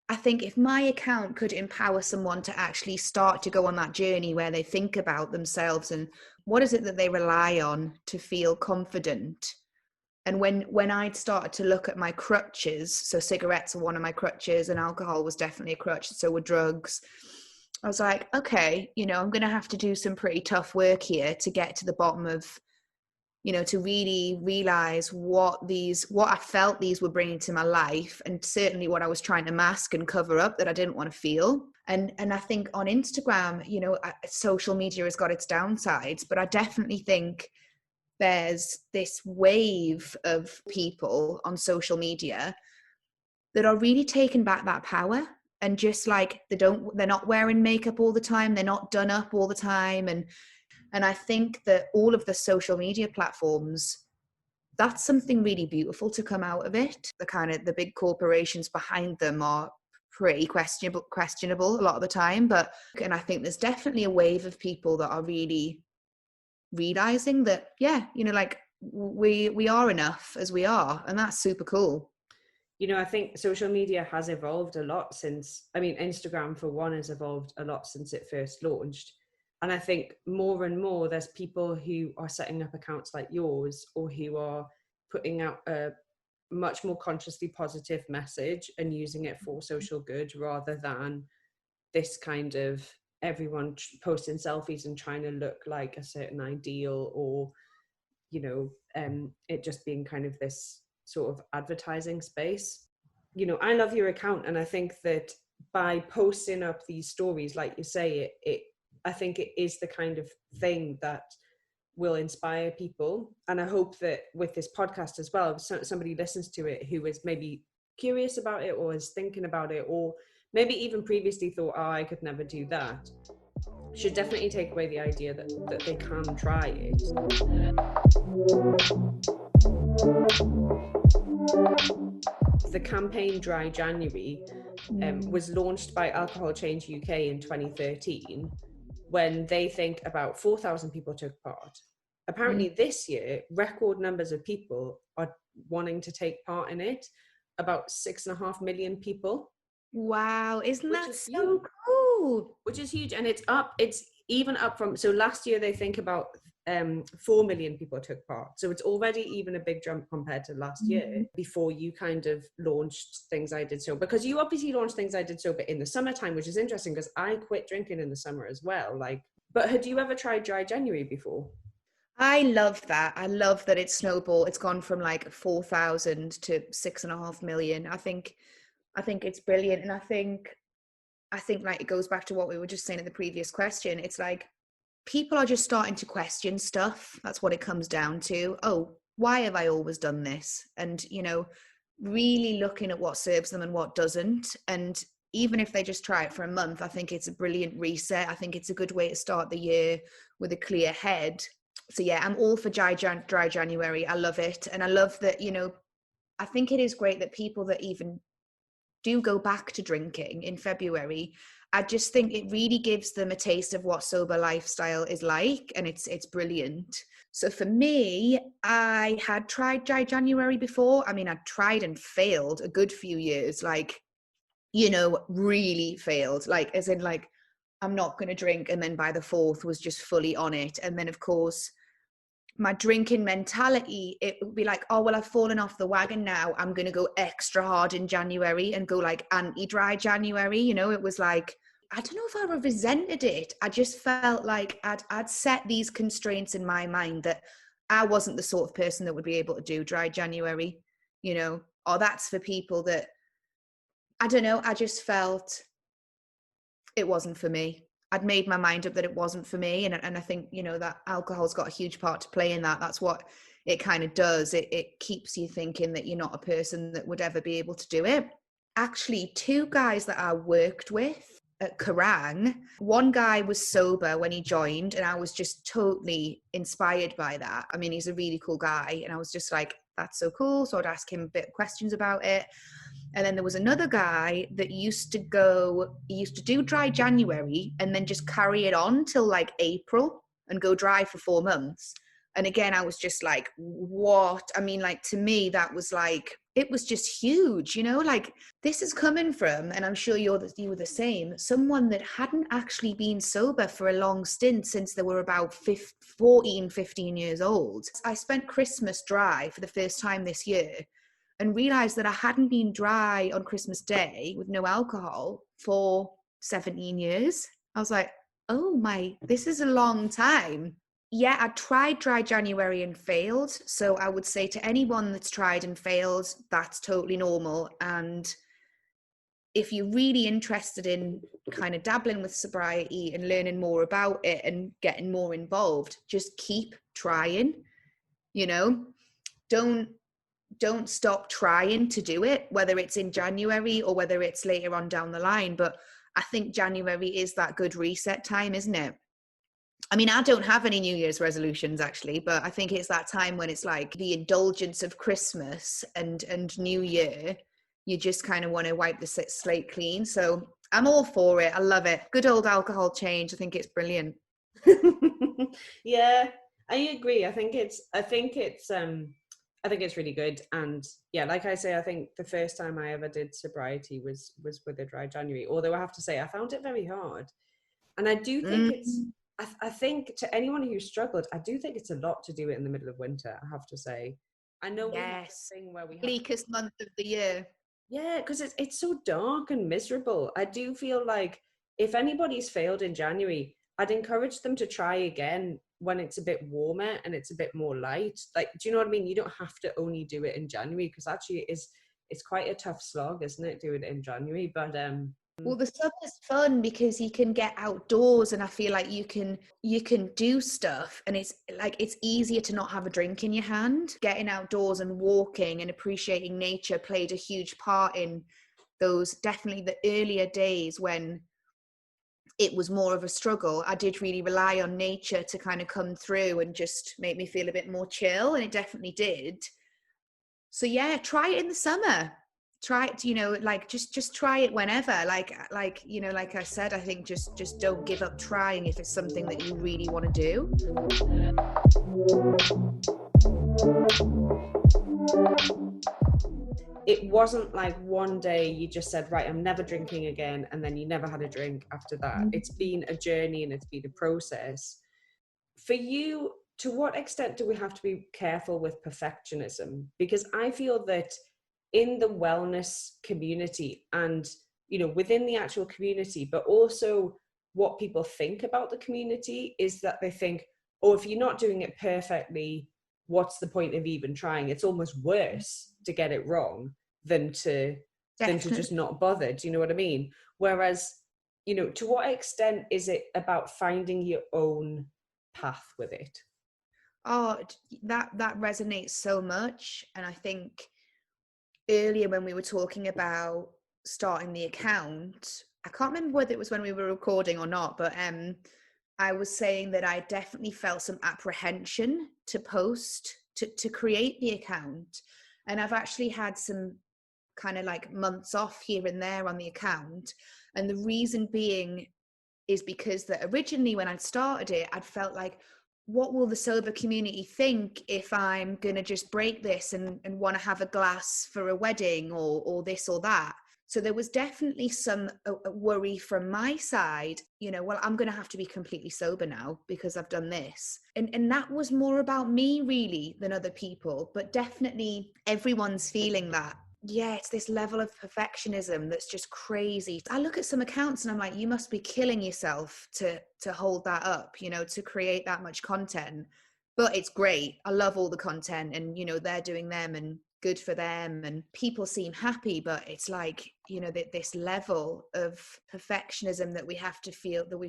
I think if my account could empower someone to actually start to go on that journey where they think about themselves and what is it that they rely on to feel confident. And when I'd started to look at my crutches, so cigarettes were one of my crutches and alcohol was definitely a crutch, so were drugs. I was like, okay, you know, I'm going to have to do some pretty tough work here to get to the bottom of, you know, to really realize what I felt these were bringing to my life, and certainly what I was trying to mask and cover up that I didn't want to feel. And I think on Instagram, you know, social media has got its downsides, but I definitely think there's this wave of people on social media that are really taking back that power. And just like they're not wearing makeup all the time, they're not done up all the time, and I think that all of the social media platforms, that's something really beautiful to come out of it. The big corporations behind them are pretty questionable a lot of the time, and I think there's definitely a wave of people that are really realizing that, yeah, you know, like we are enough as we are, and that's super cool. You know, I think social media has evolved a lot since, I mean, Instagram for one has evolved a lot since it first launched. And I think more and more there's people who are setting up accounts like yours, or who are putting out a much more consciously positive message and using it for social good, rather than this kind of everyone posting selfies and trying to look like a certain ideal, or, you know, it just being kind of this sort of advertising space. You know, I love your account, and I think that by posting up these stories, like you say, I think it is the kind of thing that will inspire people. And I hope that with this podcast as well, somebody listens to it who is maybe curious about it, or is thinking about it, or maybe even previously thought, oh, I could never do that, should definitely take away the idea that they can try it. The campaign Dry January was launched by Alcohol Change UK in 2013, when they think about 4,000 people took part. Apparently this year, record numbers of people are wanting to take part in it, about 6.5 million people. Wow, isn't that so cool? Which is huge. And it's even up from, so last year they think about 4 million people took part. So it's already even a big jump compared to last year before you kind of launched Things I Did Sober. Because you obviously launched Things I Did Sober in the summertime, which is interesting because I quit drinking in the summer as well. But had you ever tried Dry January before? I love that. I love that it's snowballed. It's gone from like 4,000 to 6.5 million. I think it's brilliant. And I think like it goes back to what we were just saying in the previous question. It's like people are just starting to question stuff. That's what it comes down to. Oh, why have I always done this? And, really looking at what serves them and what doesn't. And even if they just try it for a month, I think it's a brilliant reset. I think it's a good way to start the year with a clear head. So yeah, I'm all for dry January. I love it. And I love that, I think it is great that people that even do go back to drinking in February, I just think it really gives them a taste of what sober lifestyle is like, and it's brilliant. So for me, I had tried Dry January before. I mean, I tried and failed a good few years, really failed, as in I'm not going to drink, and then by the fourth was just fully on it. And then of course my drinking mentality, it would be like, oh, well, I've fallen off the wagon now. I'm going to go extra hard in January and go anti-dry January. It was like, I don't know if I resented it. I just felt like I'd set these constraints in my mind that I wasn't the sort of person that would be able to do dry January, or that's for people that, I don't know. I just felt it wasn't for me. I'd made my mind up that it wasn't for me. And I think, that alcohol's got a huge part to play in that. That's what it kind of does. It keeps you thinking that you're not a person that would ever be able to do it. Actually, two guys that I worked with at Kerrang, one guy was sober when he joined, and I was just totally inspired by that. I mean, he's a really cool guy. And I was just like, that's so cool. So I'd ask him a bit of questions about it. And then there was another guy that used to do dry January and then just carry it on till April and go dry for 4 months. And again, I was just like, what? I mean, to me, that was it was just huge, this is coming from, and I'm sure you were the same, someone that hadn't actually been sober for a long stint since they were about 15 years old. I spent Christmas dry for the first time this year, and realized that I hadn't been dry on Christmas Day with no alcohol for 17 years. I was like, oh this is a long time. Yeah, I tried dry January and failed. So I would say to anyone that's tried and failed, that's totally normal. And if you're really interested in kind of dabbling with sobriety and learning more about it and getting more involved, just keep trying, don't stop trying to do it, whether it's in January or whether it's later on down the line. But I think January is that good reset time, isn't it? I mean, I don't have any New Year's resolutions actually, but I think it's that time when it's like the indulgence of Christmas and New Year. You just kind of want to wipe the slate clean. So I'm all for it. I love it. Good old alcohol change. I think it's brilliant. Yeah, I agree. I think it's really good. And yeah, like I say, I think the first time I ever did sobriety was with a dry January, although I have to say I found it very hard. And I do think I think to anyone who struggled, I do think it's a lot to do it in the middle of winter, I have to say. I know we have this thing where we have bleakest month of the year. Yeah, because it's so dark and miserable. I do feel like if anybody's failed in January, I'd encourage them to try again when it's a bit warmer and it's a bit more light. Do you know what I mean? You don't have to only do it in January, because actually it's quite a tough slog, isn't it, doing it in January? But well, the summer's fun because you can get outdoors, and I feel like you can do stuff, and it's easier to not have a drink in your hand. Getting outdoors and walking and appreciating nature played a huge part in those, definitely the earlier days when it was more of a struggle. I did really rely on nature to kind of come through and just make me feel a bit more chill, and it definitely did. So yeah, try it in the summer. Try it, just try it whenever. Like I said, I think just don't give up trying if it's something that you really want to do. It wasn't like one day you just said, right, I'm never drinking again, and then you never had a drink after that. It's been a journey and it's been a process. For you, to what extent do we have to be careful with perfectionism? Because I feel that in the wellness community and, you know, within the actual community, but also what people think about the community is that they think, oh, if you're not doing it perfectly, what's the point of even trying? It's almost worse to get it wrong than to just not bother. Do you know what I mean? Whereas, you know, to what extent is it about finding your own path with it? Oh, that resonates so much. And I think earlier when we were talking about starting the account, I can't remember whether it was when we were recording or not, but I was saying that I definitely felt some apprehension to post, to create the account. And I've actually had some kind of like months off here and there on the account. And the reason being is because that originally when I'd started it, I'd felt like, what will the sober community think if I'm going to just break this and want to have a glass for a wedding or this or that? So there was definitely some worry from my side, you know, well, I'm going to have to be completely sober now because I've done this. And that was more about me really than other people, but definitely everyone's feeling that. Yeah, it's this level of perfectionism that's just crazy. I look at some accounts and I'm like, you must be killing yourself to hold that up, you know, to create that much content. But it's great. I love all the content and, you know, they're doing them and good for them and people seem happy, but it's like, you know, that this level of perfectionism that we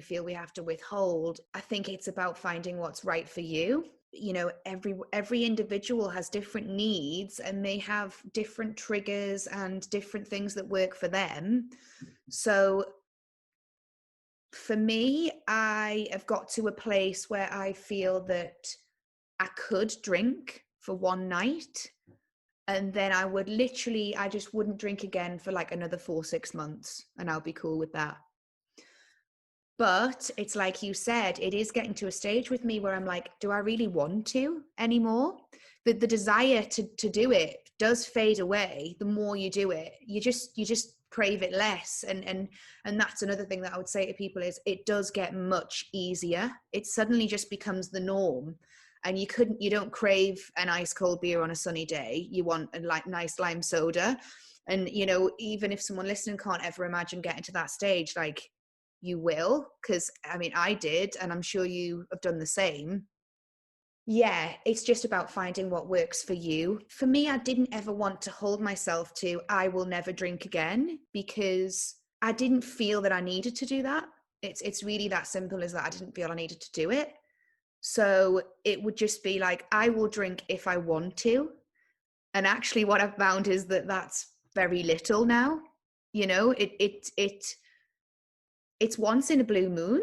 feel we have to withhold. I think it's about finding what's right for you. You know, every individual has different needs and they have different triggers and different things that work for them. So for me, I have got to a place where I feel that I could drink for one night and then I just wouldn't drink again for like another 4-6 months and I'll be cool with that. But it's like you said, it is getting to a stage with me where I'm like, do I really want to anymore? The desire to do it does fade away the more you do it. You just crave it less. And that's another thing that I would say to people is it does get much easier. It suddenly just becomes the norm. And you don't crave an ice cold beer on a sunny day. You want a nice lime soda. And, you know, even if someone listening can't ever imagine getting to that stage, like, you will, because I mean I did and I'm sure you have done the same. Yeah, it's just about finding what works for you. For me, I didn't ever want to hold myself to I will never drink again because I didn't feel that I needed to do that. It's really that simple as that. I didn't feel I needed to do it. So it would just be like I will drink if I want to. And actually what I've found is that that's very little now. You know, it's once in a blue moon.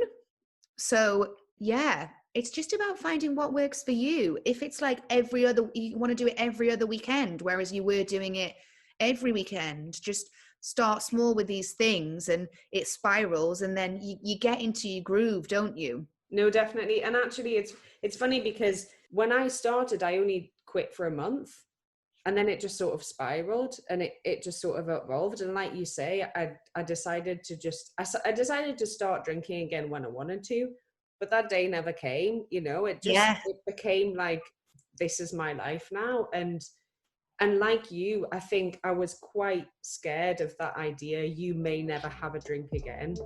So yeah, it's just about finding what works for you. If it's like you want to do it every other weekend, whereas you were doing it every weekend, just start small with these things and it spirals and then you get into your groove, don't you? No, definitely. And actually it's funny because when I started, I only quit for a month. And then it just sort of spiraled and it just sort of evolved. And like you say, I decided to start drinking again when I wanted to, but that day never came, you know, it became like, this is my life now. And like you, I think I was quite scared of that idea. You may never have a drink again.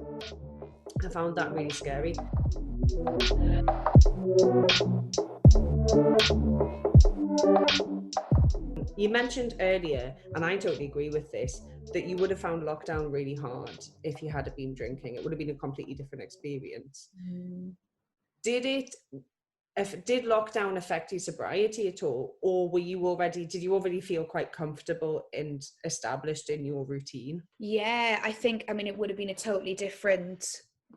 I found that really scary. You mentioned earlier, and I totally agree with this, that you would have found lockdown really hard if you had been drinking. It would have been a completely different experience. Did lockdown affect your sobriety at all? Or did you already feel quite comfortable and established in your routine? Yeah, I mean, it would have been a totally different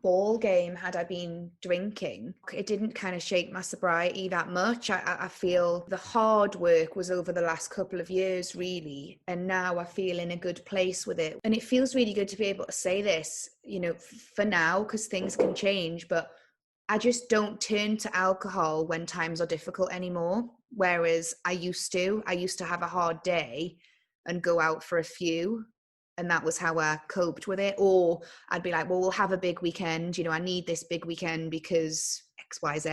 ball game had I been drinking. It didn't kind of shake my sobriety that much. I feel the hard work was over the last couple of years really, and now I feel in a good place with it. And it feels really good to be able to say this, you know, for now, because things can change, but I just don't turn to alcohol when times are difficult anymore. Whereas I used to have a hard day and go out for a few. And that was how I coped with it. Or I'd be like, well, we'll have a big weekend. You know, I need this big weekend because X, Y, Z.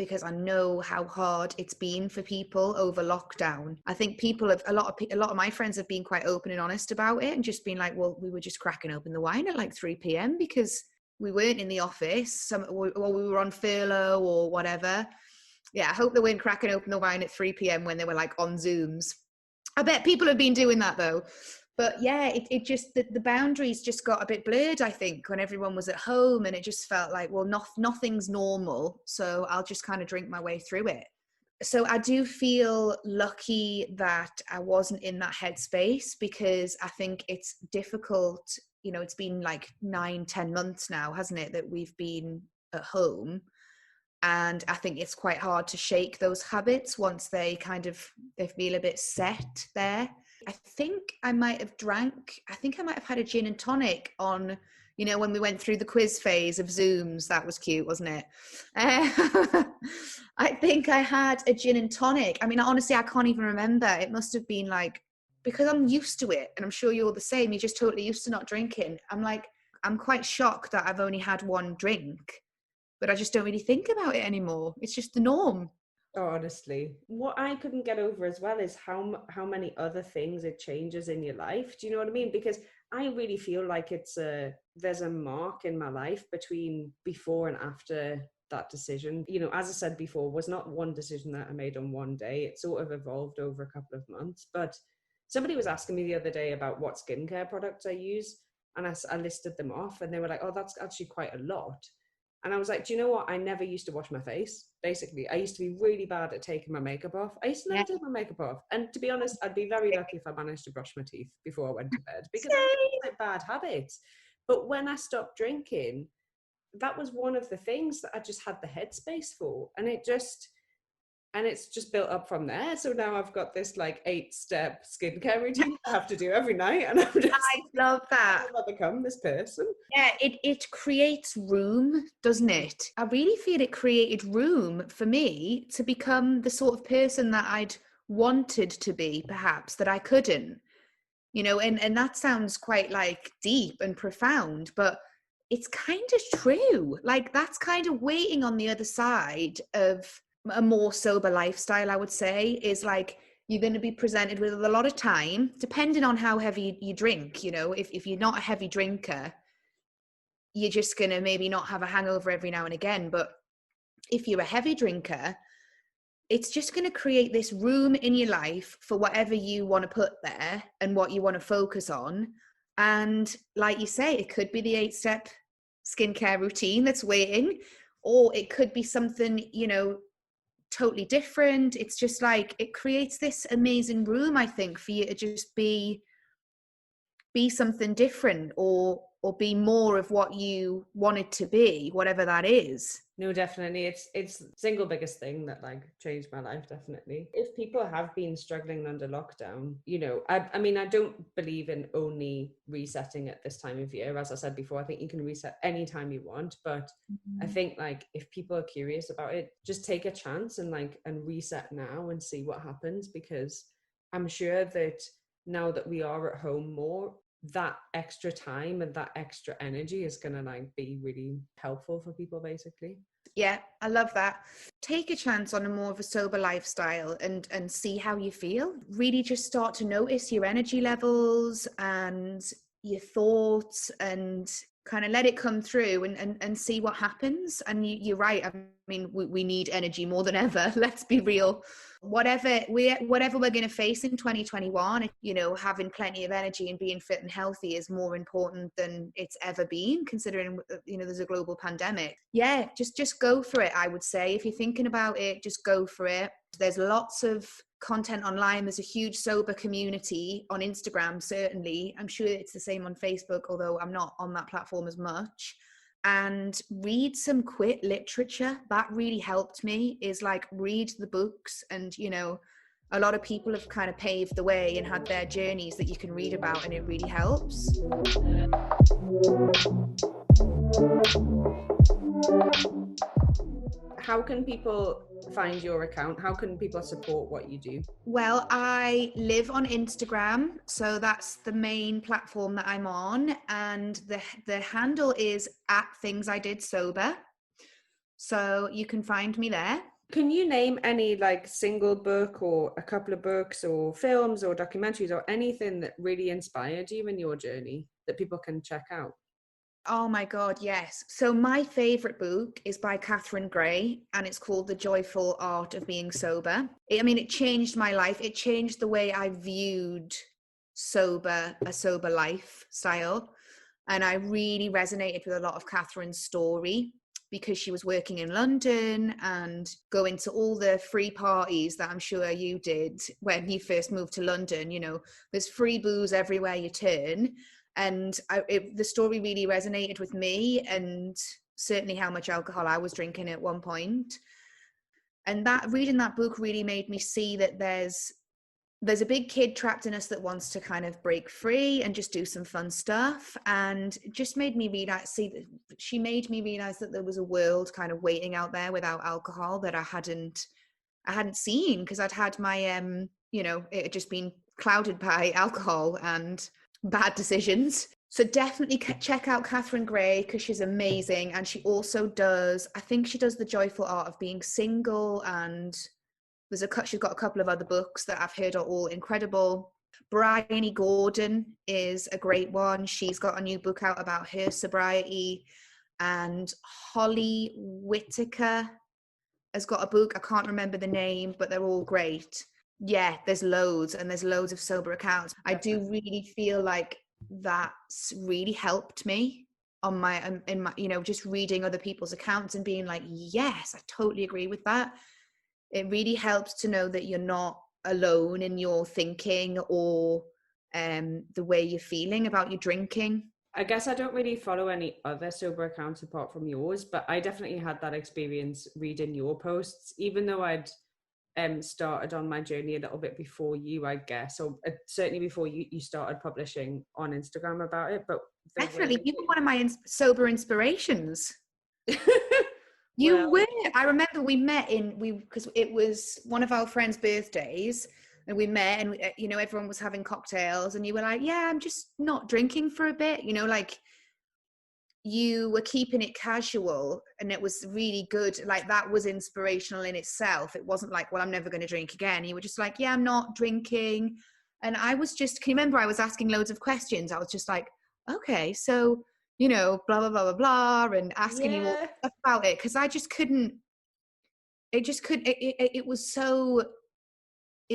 because I know how hard it's been for people over lockdown. I think people have a lot of my friends have been quite open and honest about it and just been like, well, we were just cracking open the wine at like 3 p.m. because we weren't in the office, or we were on furlough or whatever. Yeah, I hope they weren't cracking open the wine at 3 p.m. when they were like on Zooms. I bet people have been doing that though. But yeah, it just, the boundaries just got a bit blurred, I think, when everyone was at home, and it just felt like, well, nothing's normal, so I'll just kind of drink my way through it. So I do feel lucky that I wasn't in that headspace, because I think it's difficult, you know, it's been like 9-10 months now, hasn't it, that we've been at home. And I think it's quite hard to shake those habits once they feel a bit set there. I think I might have had a gin and tonic on, you know, when we went through the quiz phase of Zooms. That was cute, wasn't it? I think I had a gin and tonic. I mean, honestly, I can't even remember. It must have been like, because I'm used to it, and I'm sure you're the same. You're just totally used to not drinking. I'm quite shocked that I've only had one drink, but I just don't really think about it anymore. It's just the norm. Oh, honestly, what I couldn't get over as well is how many other things it changes in your life. Do you know what I mean? Because I really feel like there's a mark in my life between before and after that decision. You know, as I said before, was not one decision that I made on one day. It sort of evolved over a couple of months. But somebody was asking me the other day about what skincare products I use, and I listed them off, and they were like, oh, that's actually quite a lot. And I was like, do you know what? I never used to wash my face. Basically, I used to be really bad at taking my makeup off. I used to never take my makeup off. And to be honest, I'd be very lucky if I managed to brush my teeth before I went to bed, because I had bad habits. But when I stopped drinking, that was one of the things that I just had the headspace for. And it's just built up from there. So now I've got this like 8-step skincare routine I have to do every night. And I love that. I'll become this person. Yeah, it creates room, doesn't it? I really feel it created room for me to become the sort of person that I'd wanted to be, perhaps, that I couldn't. You know, and that sounds quite like deep and profound, but it's kind of true. Like, that's kind of waiting on the other side of a more sober lifestyle, I would say, is like, you're going to be presented with a lot of time, depending on how heavy you drink. You know, if you're not a heavy drinker, you're just going to maybe not have a hangover every now and again. But if you're a heavy drinker, it's just going to create this room in your life for whatever you want to put there and what you want to focus on. And like you say, it could be the 8-step skincare routine that's waiting, or it could be something, you know, totally different. It's just like, it creates this amazing room, I think, for you to just be something different, or be more of what you want it to be, whatever that is. No, definitely. It's the single biggest thing that like changed my life, definitely. If people have been struggling under lockdown, you know, I mean, I don't believe in only resetting at this time of year. As I said before, I think you can reset anytime you want. But I think like if people are curious about it, just take a chance and reset now and see what happens, because I'm sure that now that we are at home more, that extra time and that extra energy is going to like be really helpful for people, basically. Yeah, I love that. Take a chance on a more of a sober lifestyle and see how you feel. Really just start to notice your energy levels and your thoughts, and kind of let it come through and see what happens. And you're right. I mean, we need energy more than ever. Let's be real. Whatever we're going to face in 2021, you know, having plenty of energy and being fit and healthy is more important than it's ever been, considering, you know, there's a global pandemic. Yeah, just go for it, I would say. If you're thinking about it, just go for it. There's lots of content online. There's a huge sober community on Instagram, certainly. I'm sure it's the same on Facebook, although I'm not on that platform as much. And read some quit literature. That really helped me, is like, read the books. And, you know, a lot of people have kind of paved the way and had their journeys that you can read about, and it really helps. How can people find your account? How can people support what you do? Well, I live on Instagram, so that's the main platform that I'm on, and the handle is @thingsIDidSober. So you can find me there. Can you name any like single book or a couple of books or films or documentaries or anything that really inspired you in your journey that people can check out? Oh my God, yes. So my favorite book is by Catherine Gray, and it's called The Joyful Art of Being Sober. It changed my life. It changed the way I viewed a sober lifestyle. And I really resonated with a lot of Catherine's story because she was working in London and going to all the free parties that I'm sure you did when you first moved to London. You know, there's free booze everywhere you turn. And the story really resonated with me, and certainly how much alcohol I was drinking at one point. And reading that book really made me see that there's a big kid trapped in us that wants to kind of break free and just do some fun stuff. And it just made me realize, she made me realize that there was a world kind of waiting out there without alcohol that I hadn't seen, because I'd had my, it had just been clouded by alcohol and bad decisions. So definitely check out Catherine Gray, because she's amazing. And she also does The Joyful Art of Being Single, and she's got a couple of other books that I've heard are all incredible. Bryony Gordon is a great one. She's got a new book out about her sobriety. And Holly Whitaker has got a book. I can't remember the name, but they're all great. Yeah, there's loads, and there's loads of sober accounts. I do really feel like that's really helped me on in my, just reading other people's accounts and being like, yes, I totally agree with that. It really helps to know that you're not alone in your thinking or the way you're feeling about your drinking. I guess I don't really follow any other sober accounts apart from yours, but I definitely had that experience reading your posts, even though I'd started on my journey a little bit before you, I guess, or certainly before you started publishing on Instagram about it. But definitely, you were one of my sober inspirations. You were. I remember we met because it was one of our friends' birthdays, and we met, and everyone was having cocktails, and you were like, yeah, I'm just not drinking for a bit, like you were keeping it casual, and it was really good. Like, that was inspirational in itself. It wasn't like, well, I'm never going to drink again. You were just like, yeah, I'm not drinking. And I was just, can you remember I was asking loads of questions? I was just like, okay, so blah blah blah blah blah, and asking you all stuff about it, because I just couldn't. It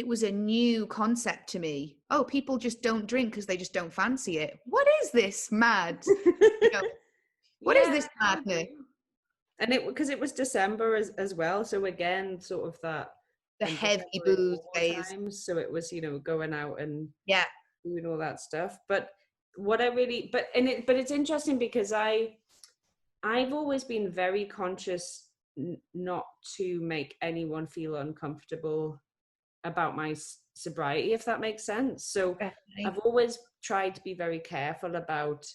was a new concept to me. Oh, people just don't drink because they just don't fancy it. What is this mad? What is this madness? And because it was December as well, so again, sort of that the heavy booze days. So it was, going out and doing all that stuff. But it's interesting because I've always been very conscious not to make anyone feel uncomfortable about my sobriety, if that makes sense. So definitely. I've always tried to be very careful about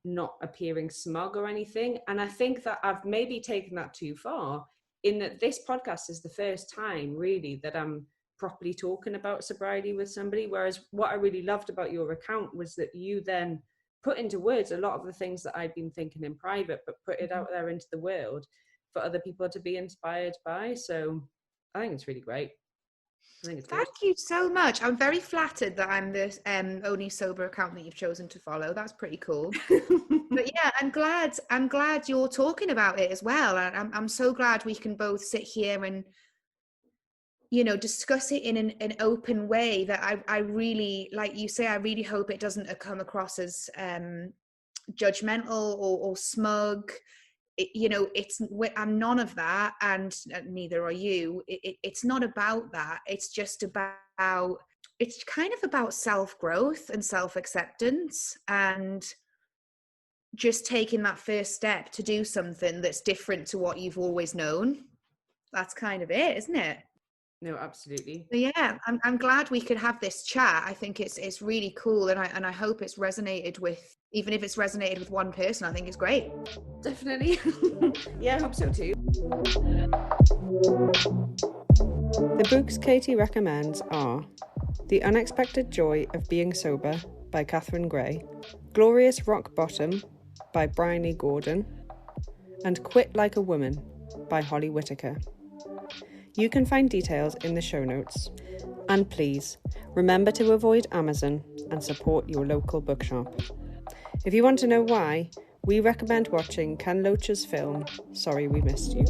not appearing smug or anything. And I think that I've maybe taken that too far, in that this podcast is the first time really that I'm properly talking about sobriety with somebody. Whereas what I really loved about your account was that you then put into words a lot of the things that I'd been thinking in private, but put it out there into the world for other people to be inspired by. So I think it's really great. Thank you so much. I'm very flattered that I'm the only sober account that you've chosen to follow. That's pretty cool. But yeah, I'm glad you're talking about it as well. I'm so glad we can both sit here and discuss it in an open way that I really, like you say, I really hope it doesn't come across as judgmental or smug. I'm none of that, and neither are you. It's not about that. It's just about, it's kind of about self-growth and self-acceptance, and just taking that first step to do something that's different to what you've always known. That's kind of it, isn't it? No, absolutely. So yeah, I'm glad we could have this chat. I think it's really cool, and I hope it's resonated with, even if it's resonated with one person, I think it's great. Definitely. Yeah, I hope so too. The books Katie recommends are The Unexpected Joy of Being Sober by Catherine Gray, Glorious Rock Bottom by Bryony Gordon, and Quit Like a Woman by Holly Whitaker. You can find details in the show notes. And please, remember to avoid Amazon and support your local bookshop. If you want to know why, we recommend watching Ken Loach's film, Sorry We Missed You.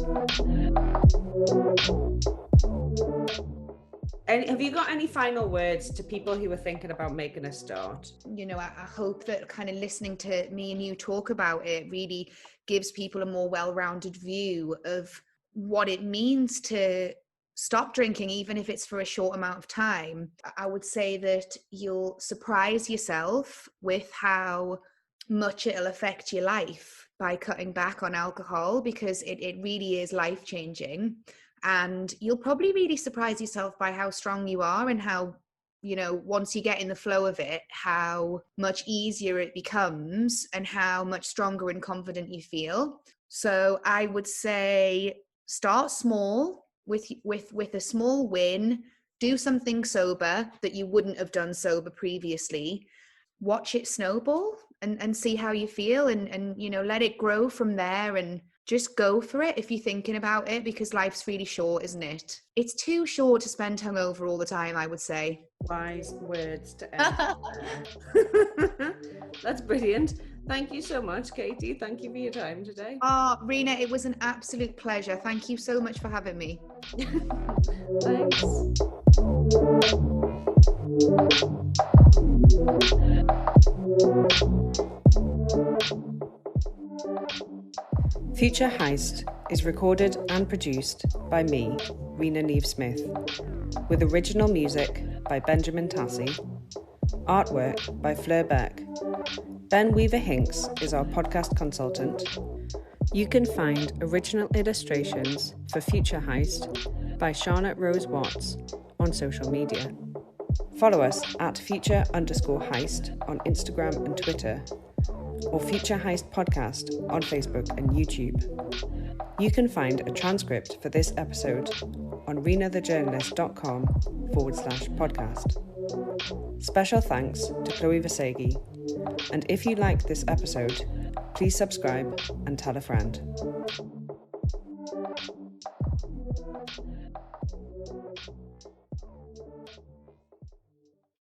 Have you got any final words to people who are thinking about making a start? You know, I hope that kind of listening to me and you talk about it really gives people a more well-rounded view of what it means to stop drinking, even if it's for a short amount of time. I would say that you'll surprise yourself with how much it'll affect your life by cutting back on alcohol, because it really is life-changing. And you'll probably really surprise yourself by how strong you are and how, you know, once you get in the flow of it, how much easier it becomes and how much stronger and confident you feel. So I would say start small with a small win. Do something sober that you wouldn't have done sober previously. Watch it snowball and see how you feel, and you know, let it grow from there, and just go for it if you're thinking about it, because life's really short, isn't it? It's too short to spend hungover all the time, I would say. Wise words to end. That's brilliant. Thank you so much, Katie. Thank you for your time today. Oh, Rena, it was an absolute pleasure. Thank you so much for having me. Thanks. Future Heist is recorded and produced by me, Rena Niamh Smith, with original music by Benjamin Tassi, artwork by Fleur Beck. Ben Weaver-Hinks is our podcast consultant. You can find original illustrations for Future Heist by Charlotte Rose Watts on social media. Follow us at future_heist on Instagram and Twitter, or Future Heist Podcast on Facebook and YouTube. You can find a transcript for this episode on renathejournalist.com/podcast. Special thanks to Chloe Vasegi, and if you like this episode, please subscribe and tell a friend.